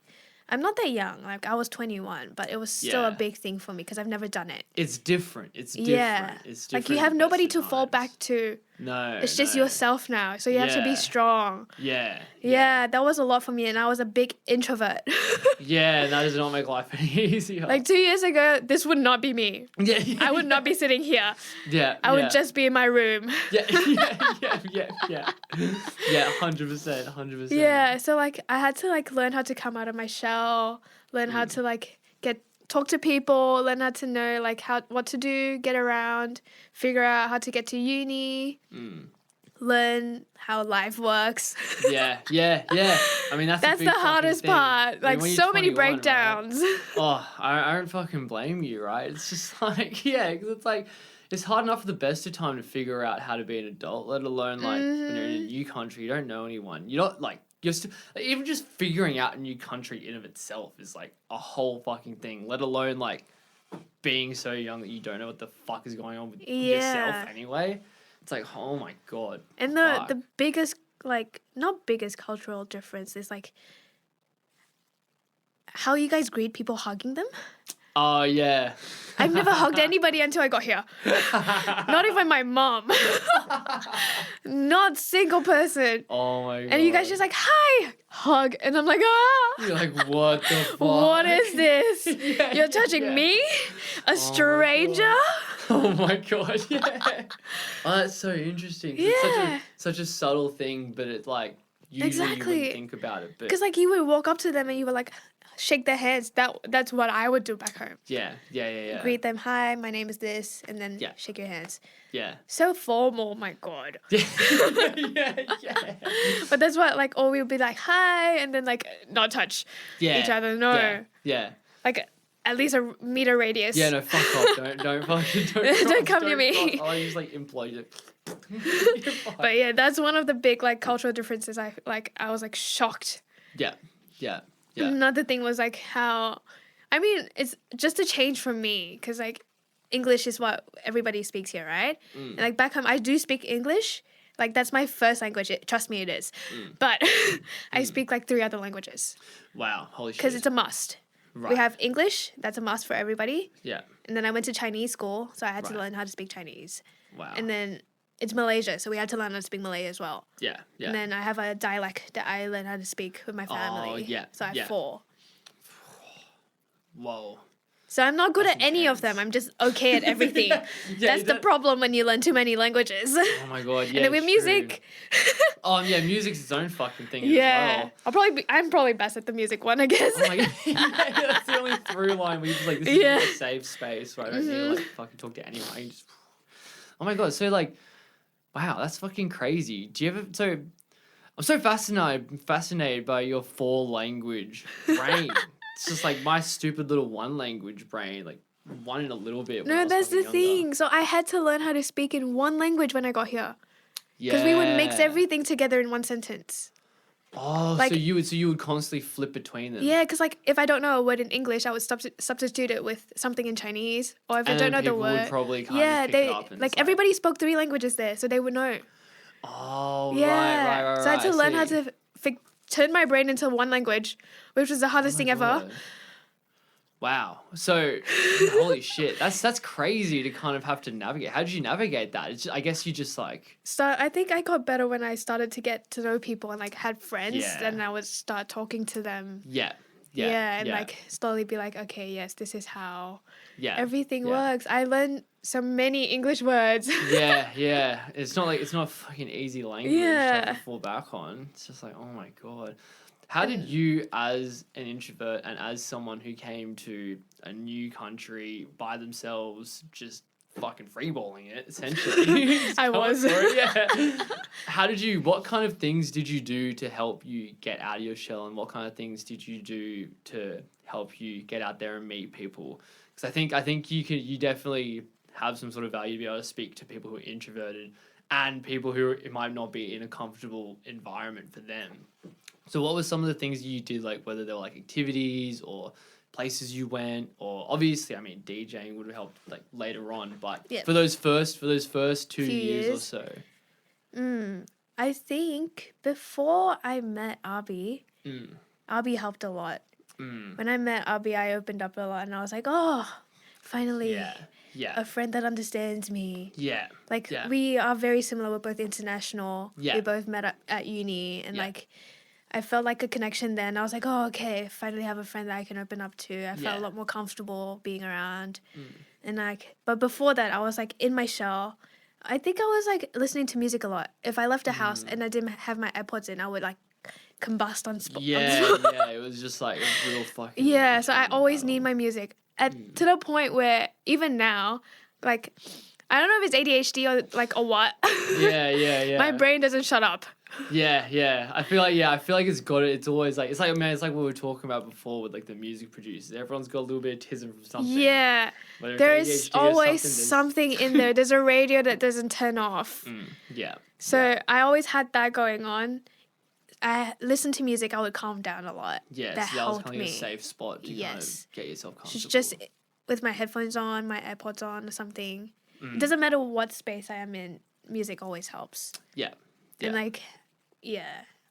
I'm not that young. Like I was 21, but it was still a Yeah. big thing for me because I've never done it. It's different. It's different. Yeah. It's different. Like you have the nobody best to of fall times. back to. No. It's just no. yourself now. So you have to be Yeah. strong. Yeah. Yeah, that was a lot for me, and I was a big introvert. Yeah, that does not make life any easier. Like 2 years ago, this would not be me. yeah. I would not be sitting here. Yeah. I would just be in my room. Yeah. Yeah. 100%. 100%. Yeah, so like I had to like learn how to come out of my shell, learn how to like talk to people, learn how to know like what to do, get around, figure out how to get to uni, learn how life works. Yeah. I mean, that's a That's big the fucking hardest thing. part. I mean, Like when you're so many 21, right? breakdowns. Oh, I don't fucking blame you, right? It's just like, yeah, because it's like, it's hard enough at the best of time to figure out how to be an adult, let alone like when you're in a new country, you don't know anyone. You're not like, even just figuring out a new country in of itself is like a whole fucking thing, let alone like being so young that you don't know what the fuck is going on with yourself anyway. It's like, oh my God. And the biggest, like, not biggest cultural difference is like how you guys greet people hugging them. Oh, yeah. I've never hugged anybody until I got here. Not even my mom. Not single person. Oh my God. And you guys just like, hi, hug. And I'm like, ah. You're like, what the fuck? What is this? Yeah, You're touching me? A stranger? Oh my God, yeah. Oh, that's so interesting. 'Cause it's such a subtle thing, but it's like, usually you wouldn't think about it. Because like you would walk up to them and you would like shake their hands. That's what I would do back home. Yeah. Greet them, hi, my name is this, and then shake your hands. Yeah. So formal, my God. Yeah. But that's what, like, or we would be like, hi, and then, like, not touch each other. No. Yeah. Like, at least a meter radius. Yeah, no, fuck off. Don't fucking, Don't come near me. I'll just, like, implode it. But yeah, that's one of the big like cultural differences. I was like shocked. Yeah. Another thing was like how, I mean, it's just a change from me because like English is what everybody speaks here, right? And like back home, I do speak English. Like that's my first language. Trust me, it is. But I speak like 3 other languages. Wow, holy shit. Because it's a must. Right. We have English. That's a must for everybody. Yeah. And then I went to Chinese school, so I had to learn how to speak Chinese. Wow. And then it's Malaysia, so we had to learn how to speak Malay as well. Yeah. And then I have a dialect that I learn how to speak with my family. Oh, yeah. So I have 4. Whoa. So I'm not good at any of them. I'm just okay at everything. That's the problem when you learn too many languages. Oh my god, yeah. And then with music. Music's its own fucking thing as well. I'm probably best at the music one, I guess. Oh my god. That's the only through line where you just like, this is a safe space where I don't need to like fucking talk to anyone. You just... Oh my god, so like, wow, that's fucking crazy. Do you ever, I'm so fascinated by your 4 language brain. It's just like my stupid little 1 language brain, like one in a little bit. No, that's the thing. So I had to learn how to speak in 1 language when I got here. Because we would mix everything together in 1 sentence. Oh, like, so you would constantly flip between them. Yeah, because like if I don't know a word in English, I would substitute it with something in Chinese, or if I don't know the word, would probably kind of pick it up and like everybody spoke 3 languages there, so they would know. Oh, yeah. right. So I had to learn how to turn my brain into 1 language, which was the hardest thing ever. Wow. So, holy shit. That's crazy to kind of have to navigate. How did you navigate that? I guess you just like... So I think I got better when I started to get to know people and like had friends. And I would start talking to them. Yeah. And like slowly be like, okay, yes, this is how everything Yeah. works. I learned so many English words. Yeah. It's not a fucking easy language to have to fall back on. It's just like, oh my god. How did you, as an introvert and as someone who came to a new country by themselves, just fucking freeballing it, essentially? I was. What kind of things did you do to help you get out of your shell, and what kind of things did you do to help you get out there and meet people? Because I think you definitely have some sort of value to be able to speak to people who are introverted and people who it might not be in a comfortable environment for them. So what were some of the things you did, like whether they were like activities or places you went, or obviously, I mean, DJing would have helped like later on, but for those first 2 years or so. I think before I met Abby, Abby helped a lot. When I met Abby, I opened up a lot and I was like, oh, finally. A friend that understands me. We are very similar. We're both international. We both met at uni, and like I felt like a connection then. I was like, oh, okay, finally have a friend that I can open up to. I felt a lot more comfortable being around. And like, but before that, I was like in my shell. I think I was like listening to music a lot. If I left a house and I didn't have my AirPods in, I would like combust on spot. It was just like a real fucking... so I always need my music. To the point where even now, like, I don't know if it's ADHD or what. My brain doesn't shut up. I feel like it's got it. It's always like, it's like what we were talking about before with like the music producers. Everyone's got a little bit of tism from something. There is always something in there. There's a radio that doesn't turn off. So I always had that going on. I listened to music, I would calm down a lot. That was kind of a safe spot to kind of get yourself comfortable. Just with my headphones on, my AirPods on or something. It doesn't matter what space I am in, music always helps. And like,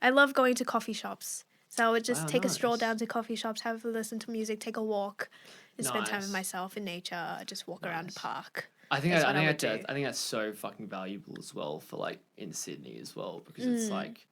I love going to coffee shops. So I would just take a stroll down to coffee shops, have a listen to music, take a walk, and spend time with myself in nature, just walk around the park. I think that's so fucking valuable as well for like in Sydney as well, because it's like,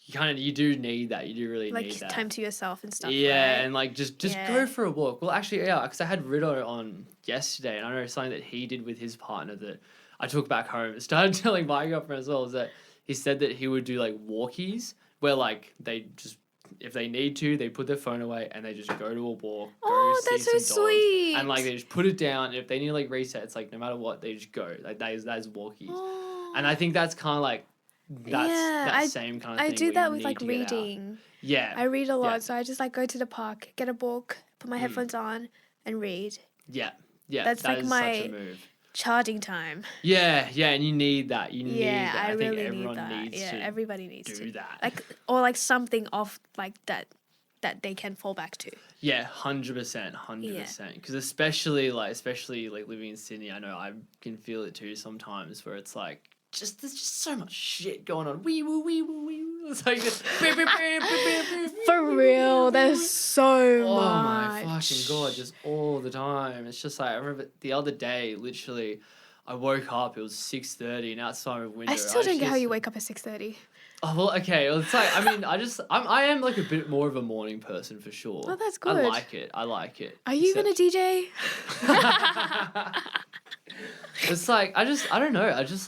you do need that. You do really need that. Like time to yourself and stuff. And like just go for a walk. Well, actually, because I had Rido on yesterday, and I know something that he did with his partner that I took back home and started telling my girlfriend as well, is that he said that he would do like walkies where like they just, if they need to, they put their phone away and they just go to a walk. That's so sweet. And like they just put it down, and if they need to like reset, it's like no matter what, they just go. Like that is walkies. And I think that's kind of like, that same kind of thing. I do that with like reading. I read a lot, so I just like go to the park, get a book, put my headphones on, and read. That's like my such a move. charging time. Yeah, and you need that. You need Yeah, that. I think really everyone need that. needs Yeah, to everybody needs do to. that. Like, or like something off like that they can fall back to. Yeah, 100%. Because especially living in Sydney, I know I can feel it too sometimes. Where it's like there's just so much shit going on. Wee woo. It's like this. For real, there's so Oh much. my fucking god, just all the time. It's just like I remember the other day, literally, I woke up. It was 6:30, and outside my window. I still don't get how you wake up at 6:30. Oh well, okay. Well, it's like I am like a bit more of a morning person for sure. Oh, that's good. I like it. Are you even a DJ? It's like I don't know. There's just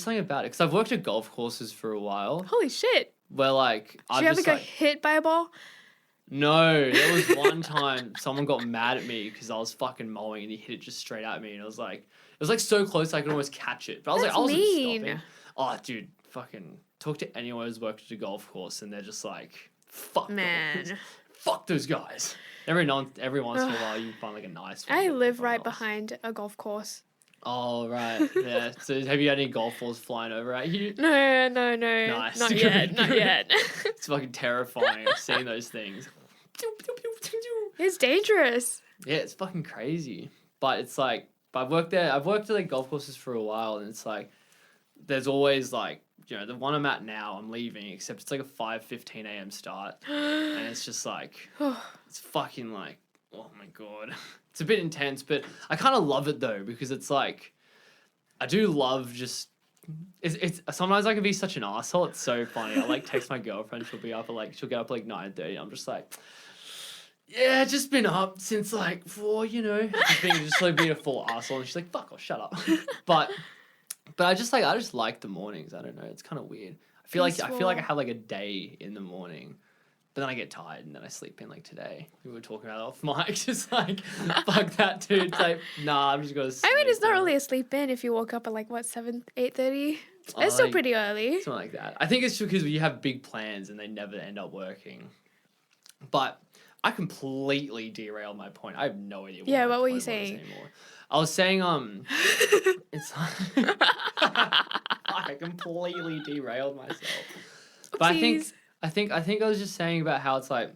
something about it because I've worked at golf courses for a while. Holy shit! Where like Did you ever get hit by a ball? No, there was one time someone got mad at me because I was fucking mowing and he hit it just straight at me and it was like so close I could almost catch it. But I was That's like, I wasn't mean. stopping. Oh, dude, fucking talk to anyone who's worked at a golf course and they're just like, fuck Man. Fuck those guys. Every once in a while you find like a nice one. I live right behind a golf course. Oh, right. Yeah. So have you had any golf balls flying over at you? No. Nice. Not yet. It's fucking terrifying. I've seen those things. It's dangerous. Yeah, it's fucking crazy. But it's like, I've worked at like golf courses for a while and it's like, there's always like, you know, the one I'm at now, I'm leaving, except it's like a 5:15 a.m. start. And it's just like, it's fucking like, oh my God. It's a bit intense, but I kind of love it though, because it's like, I do love just, it's sometimes I can be such an asshole. It's so funny. I like text my girlfriend. She'll get up at like 9:30. I'm just like, yeah, just been up since like 4, you know, just like being a full asshole. And she's like, fuck off, shut up. But I just like the mornings. I don't know. It's kind of weird. I feel like I have like a day in the morning, but then I get tired and then I sleep in like today. We were talking about it off mic, just like, fuck that, dude. It's like, nah, I'm just going to sleep. I mean, it's not really a sleep in if you woke up at like, what, 8:30? It's still pretty early. Something like that. I think it's because you have big plans and they never end up working. But I completely derailed my point. I have no idea what were you saying? I was saying, it's I completely derailed myself. But Oopsies. I think I was just saying about how it's like,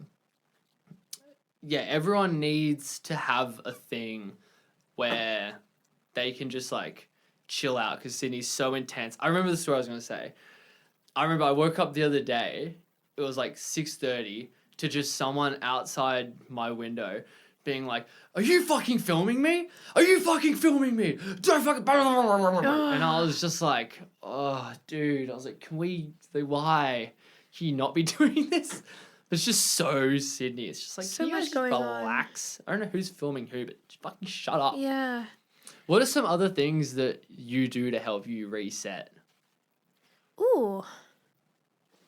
yeah, everyone needs to have a thing where they can just like chill out because Sydney's so intense. I remember the story I was going to say. I remember I woke up the other day. It was like 6:30 to just someone outside my window being like, are you fucking filming me? Are you fucking filming me? Don't fucking... And I was just like, oh, dude. I was like, why can you not be doing this? It's just so Sydney. It's just like, so can you much just going relax? I don't know who's filming who, but just fucking shut up. Yeah. What are some other things that you do to help you reset? Ooh.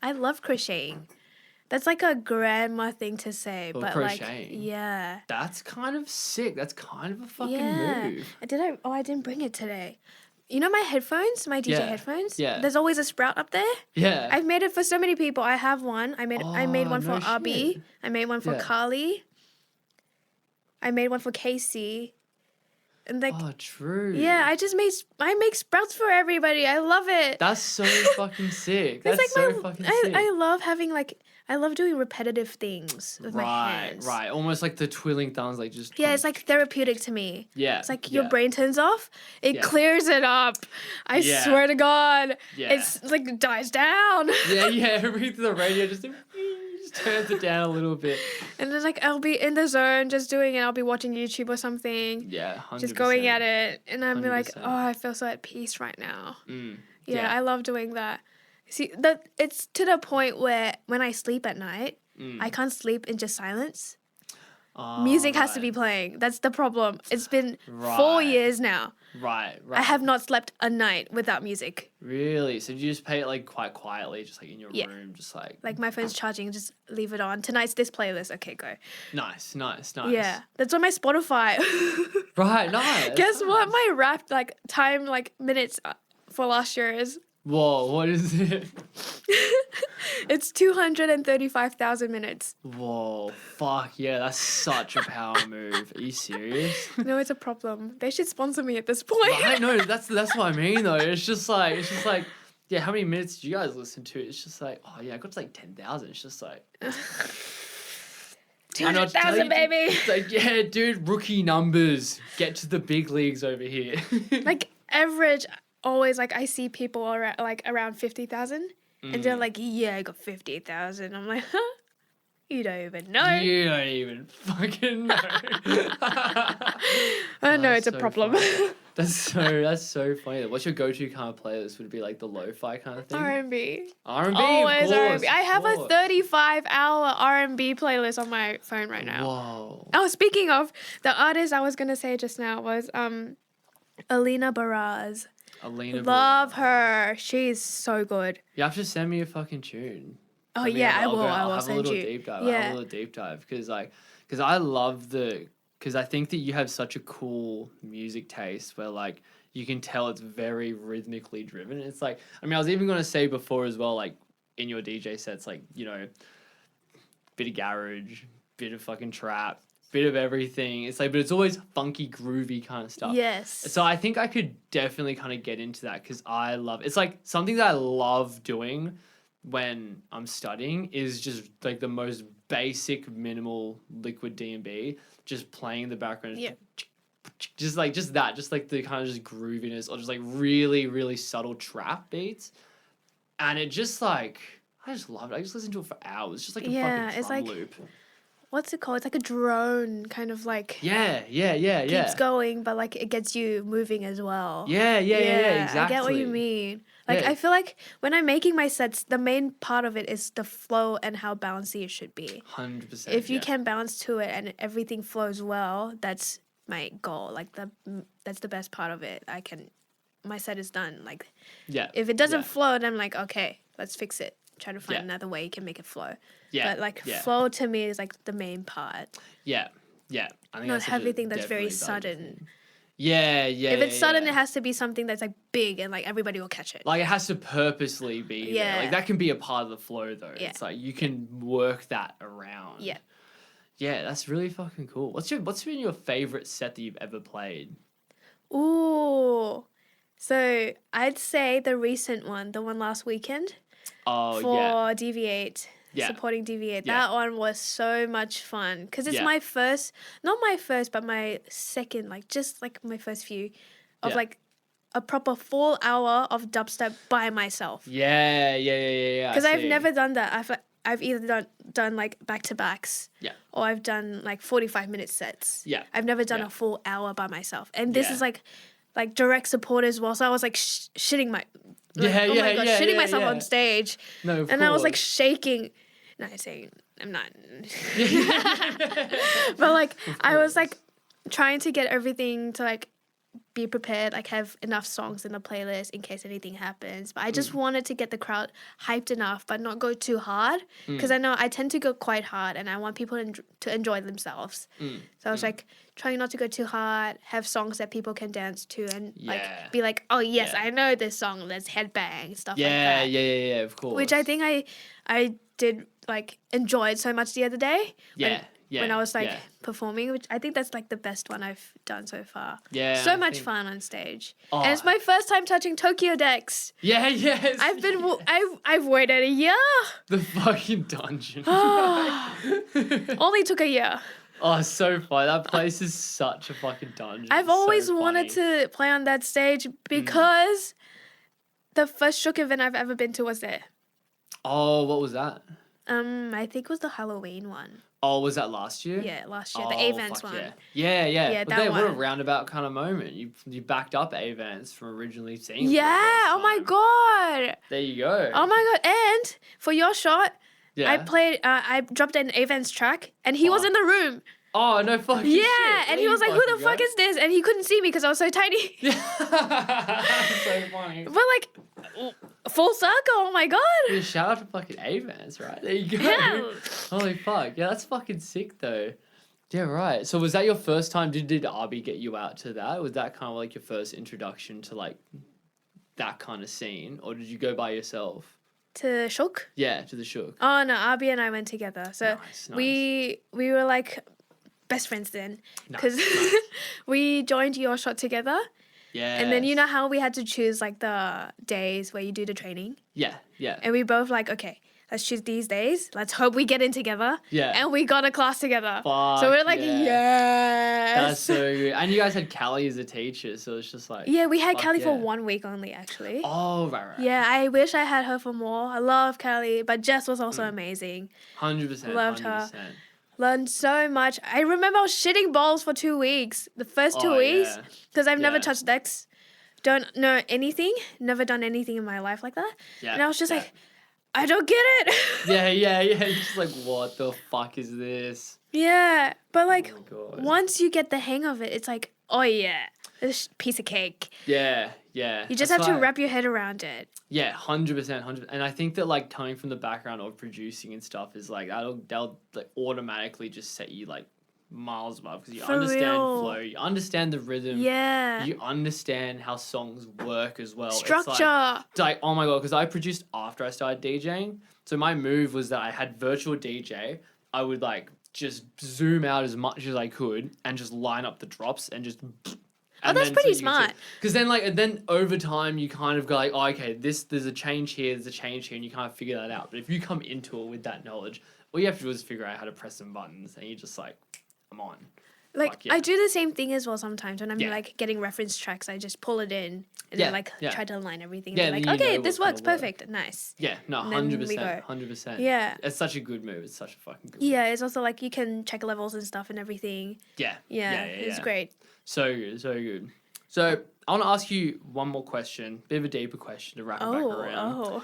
I love crocheting. That's like a grandma thing to say, but crocheting. Like, yeah. That's kind of sick. That's kind of a fucking move. I didn't bring it today. You know my headphones, my DJ headphones? Yeah. There's always a sprout up there. Yeah. I've made it for so many people. I have one. I made one for no Abby. shit. I made one for Carly. I made one for Casey. And like, true. yeah, I make sprouts for everybody. I love it. That's so fucking sick. That's like so fucking sick. I love having like, I love doing repetitive things with my hands. Right. Almost like the twiddling thumbs, like just. Yeah, it's like therapeutic to me. Yeah. It's like your brain turns off. It clears it up. I Yeah. swear to God. Yeah. It's like dies down. Yeah. Read through the radio, just turns it down a little bit. And then like I'll be in the zone just doing it. I'll be watching YouTube or something. Yeah, 100%. Just going at it. And I'll be like, 100%. oh, I feel so at peace right now. Yeah. I love doing that. See, it's to the point where when I sleep at night, I can't sleep in just silence. Music has to be playing. That's the problem. It's been 4 years now. Right. I have not slept a night without music. Really? So do you just play it like quite quietly, just like in your room, just like... Like my phone's charging, just leave it on. Tonight's this playlist. Okay, go. Nice. Yeah, that's on my Spotify. Right, nice. Guess what? My Wrapped minutes for last year is... Whoa, what is it? It's 235,000 minutes. Whoa, fuck yeah, that's such a power move. Are you serious? No, it's a problem. They should sponsor me at this point. I know, that's what I mean though. It's just like, yeah, how many minutes did you guys listen to? It's just like, oh yeah, I got to like 10,000. It's just like 200,000, baby. It's like, yeah, dude, rookie numbers. Get to the big leagues over here. Like average, always like I see people around 50,000, and they're like, yeah, I got 50,000. I'm like, huh? You don't even know. You don't even fucking know. I know it's a problem. That's so funny. What's your go-to kind of playlist? Would it be like the lo-fi kind of thing? R&B. R&B, Always of course, R&B. I have a 35-hour R&B playlist on my phone right now. Whoa. Oh, speaking of, the artist I was gonna say just now was Alina Baraz. Love her. She's so good. You have to send me a fucking tune. Oh yeah, I will. I will have send a little you. deep dive. Yeah. I'll have a little deep dive because I love because I think that you have such a cool music taste where like you can tell it's very rhythmically driven. It's like, I mean, I was even gonna say before as well, like in your DJ sets, like, you know, bit of garage, bit of fucking trap, bit of everything. It's like, but it's always funky, groovy kind of stuff. Yes. So I think I could definitely kind of get into that because I love it's like something that I love doing when I'm studying is just like the most basic minimal liquid D&B, just playing in the background. Yeah. Just like the kind of just grooviness or just like really, really subtle trap beats. And it just like, I just love it. I just listen to it for hours. Just like a fucking drum loop. What's it called? It's like a drone kind of like. Yeah. Keeps going, but like it gets you moving as well. Yeah, exactly. I get what you mean. Like, I feel like when I'm making my sets, the main part of it is the flow and how bouncy it should be. 100%. If you can bounce to it and everything flows well, that's my goal. Like that's the best part of it. My set is done. Like, if it doesn't flow, then I'm like, okay, let's fix it. Try to find another way you can make it flow. Yeah. But like flow to me is like the main part. Yeah. I think not everything that's very sudden. Yeah. If it's sudden, it has to be something that's like big and like everybody will catch it. Like it has to purposely be there. Like that can be a part of the flow though. Yeah. It's like you can work that around. Yeah. Yeah, that's really fucking cool. What's been your favorite set that you've ever played? Ooh. So I'd say the recent one, the one last weekend. Oh, for DV8. Yeah. Supporting DV8. That one was so much fun because it's my first, not my first, but my second, like just like my first few of like a proper full hour of dubstep by myself. Yeah. Because I've never done that. I've either done like back-to-backs or I've done like 45-minute sets. Yeah. I've never done a full hour by myself. And this is like direct support as well. So I was like shitting my... shitting myself on stage. No, of and course. I was like shaking. No, I'm not. But like I was like trying to get everything to like be prepared, like have enough songs in the playlist in case anything happens. But I just wanted to get the crowd hyped enough, but not go too hard because I know I tend to go quite hard and I want people to enjoy themselves. So I was like trying not to go too hard, have songs that people can dance to and like be like, oh yes, I know this song, let's headbang, stuff like that. Yeah, of course. Which I think I did like enjoyed so much the other day. When I was like performing, which I think that's like the best one I've done so far. Yeah. So much fun on stage. And it's my first time touching Tokyo decks. Yeah. I've waited a year. The fucking dungeon. Only took a year. Oh, so funny. That place is such a fucking dungeon. I've always wanted to play on that stage because the first Shook event I've ever been to was there. Oh, what was that? I think it was the Halloween one. Oh, was that last year? Yeah, last year. The A-Vans one. Yeah. Yeah, that one. What a roundabout kind of moment. You backed up A-Vans from originally seeing Yeah, oh my God. There you go. Oh my God. And for your shot, I dropped an A-Vans track and he was in the room. Oh, no fucking shit. Yeah, and he was like, who the fuck is this? And he couldn't see me because I was so tiny. So funny. But like, full circle, oh my God. Yeah, shout out to fucking A-Vans, right? There you go. Yeah. Holy fuck. Yeah, that's fucking sick though. Yeah, right. So was that your first time? Did Arby get you out to that? Was that kind of like your first introduction to like that kind of scene? Or did you go by yourself? To Shook? Yeah, to the Shook. Oh no, Abby and I went together. So Nice. we were like best friends then, because Nice. we joined Your Shot together. Yeah. And then you know how we had to choose like the days where you do the training? Yeah, yeah. And we both like, okay, let's choose these days. Let's hope we get in together. Yeah. And we got a class together. Fuck, so we're like, yeah. yes. That's so good. And you guys had Callie as a teacher, so it's just like... Yeah, we had fuck Callie for yeah. 1 week only, actually. Oh, right. Yeah, I wish I had her for more. I love Callie, but Jess was also amazing. 100%. Loved 100%. her. Learned so much. I remember I was shitting balls for 2 weeks. The first 2 weeks, because I've never touched decks. Don't know anything. Never done anything in my life like that. Yeah. And I was just like, I don't get it. Yeah. Just like, what the fuck is this? Yeah. But like, Oh my God. once you get the hang of it, it's like, oh yeah, this piece of cake. Yeah. You just have to wrap your head around it. Yeah, 100%. And I think that like coming from the background of producing and stuff is like, they'll like automatically just set you like miles above, because you understand flow, you understand the rhythm, you understand how songs work as well. Structure. It's like oh my God, because I produced after I started DJing, so my move was that I had virtual DJ. I would like just zoom out as much as I could and just line up the drops and just that's pretty smart. Because then over time you kind of go like, oh, okay, there's a change here, and you kind of figure that out. But if you come into it with that knowledge, all you have to do is figure out how to press some buttons, and you're just like, I'm on. Like, I do the same thing as well sometimes when I'm like getting reference tracks. I just pull it in and then like try to align everything. Yeah, and be like, okay, this works perfect. Nice. Yeah, no, 100%. 100%. Yeah. It's such a good move. It's such a fucking good move. Yeah, it's also like you can check levels and stuff and everything. Yeah. It's great. So good. So I want to ask you one more question, bit of a deeper question to wrap it back around.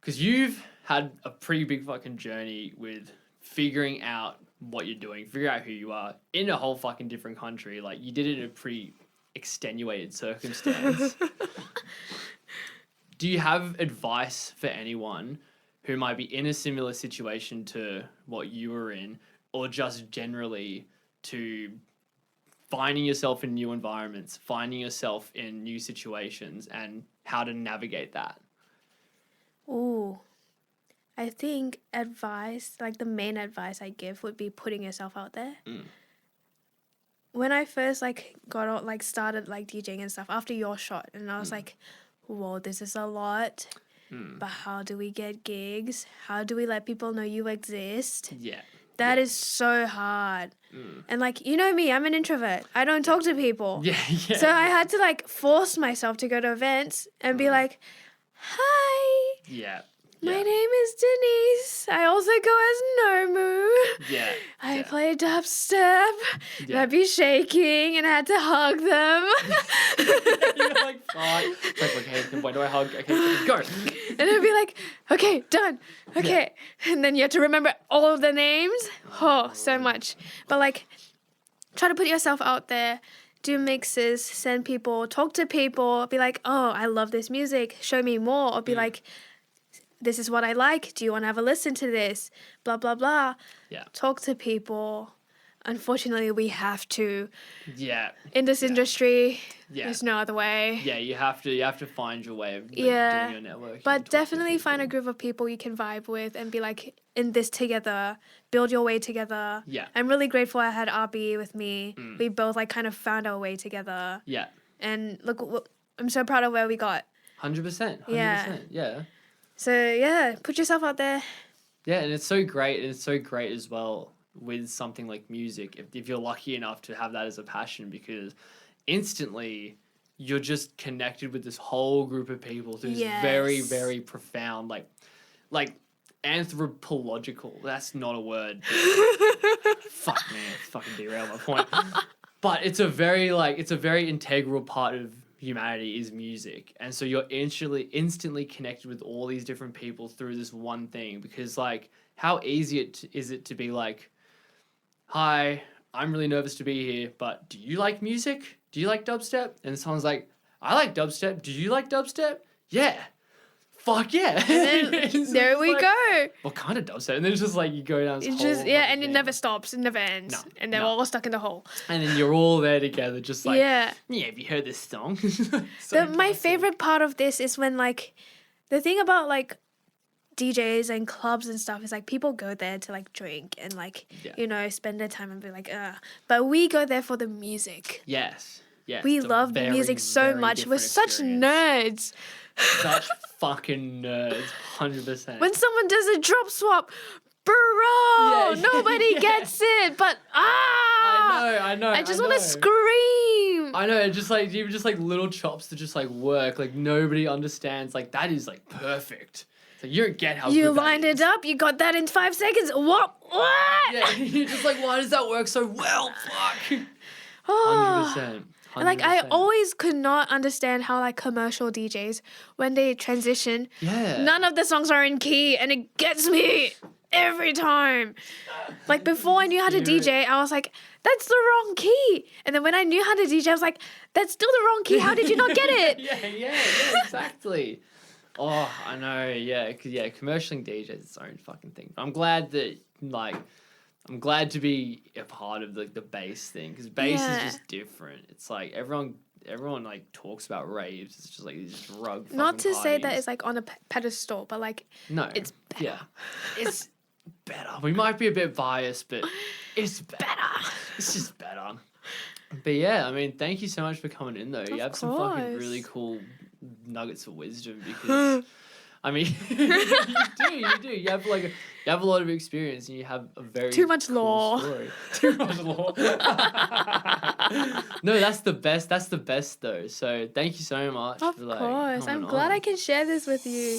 Because you've had a pretty big fucking journey with figuring out what you're doing, figure out who you are in a whole fucking different country. Like you did it in a pretty extenuated circumstance. Do you have advice for anyone who might be in a similar situation to what you were in, or just generally to finding yourself in new environments, finding yourself in new situations, and how to navigate that? Ooh. I think advice, like the main advice I give would be putting yourself out there. When I first started like DJing and stuff after Your Shot, and I was like, whoa, this is a lot. But how do we get gigs? How do we let people know you exist? Yeah. That is so hard. And like, you know me, I'm an introvert. I don't talk to people. Yeah. So I had to like force myself to go to events and be like, hi. Yeah. My name is Denyce. I also go as Gnomu. Yeah. I play dubstep. And I'd be shaking and I had to hug them. You're like, fuck. It's like, okay, then why do I hug? Okay, go. And I'd be like, okay, done. Okay. Yeah. And then you have to remember all of the names. Oh, so much. But like, try to put yourself out there. Do mixes, send people, talk to people. Be like, oh, I love this music. Show me more. Or be like, this is what I like. Do you want to have a listen to this? Blah, blah, blah. Yeah. Talk to people. Unfortunately, we have to. Yeah. In this industry, there's no other way. Yeah, you have to find your way of doing your networking. But definitely find a group of people you can vibe with and be like, in this together. Build your way together. Yeah. I'm really grateful I had RB with me. We both like kind of found our way together. Yeah. And look, I'm so proud of where we got. 100%. Yeah. So, yeah, put yourself out there. Yeah, and it's so great. And it's so great as well with something like music, if you're lucky enough to have that as a passion, because instantly you're just connected with this whole group of people through this very, very profound, like anthropological. That's not a word. Fuck, man. Fucking derailed my point. But it's a very integral part of humanity is music, and so you're instantly connected with all these different people through this one thing. Because like, how easy is it to be like, hi, I'm really nervous to be here, but do you like music? Do you like dubstep? And someone's like, I like dubstep. Do you like dubstep? Yeah. Fuck yeah. And then there we go. What kind of dubstep? And then it's just like you go down this whole and thing. it never stops. It never ends. No, and they're all stuck in the hole. And then you're all there together just like, yeah, have you heard this song? My favorite part of this is when like, the thing about like DJs and clubs and stuff is like people go there to like drink and like spend their time and be like but we go there for the music. Yes. We love the music so much. We're such nerds. Such fucking nerds, 100%. When someone does a drop swap, bro, nobody gets it. But I know. I just want to scream. I know. Just like even just like little chops to just like work. Like nobody understands. Like that is like perfect. So you don't get how you good lined that it is. up. You got that in 5 seconds. What? Yeah, you're just like, why does that work so well? Fuck. 100%. And like I always could not understand how like commercial DJs when they transition, none of the songs are in key, and it gets me every time. Like before I knew how to DJ, I was like, that's the wrong key. And then when I knew how to DJ, I was like, that's still the wrong key. How did you not get it? yeah, exactly. Oh, I know. Yeah, because commercialing DJ is its own fucking thing. I'm glad that I'm glad to be a part of the bass thing, because bass is just different. It's like everyone like talks about raves. It's just like these drug. Not to parties. say that it's like on a pedestal, but like it's better. Yeah, it's better. We might be a bit biased, but it's better. It's just better. But yeah, I mean, thank you so much for coming in though. You have some fucking really cool nuggets of wisdom, because I mean you do. You have a lot of experience, and you have a very too much cool law. Story. Too much law. No, that's the best. That's the best though. So thank you so much. Of course, I'm glad I can share this with you.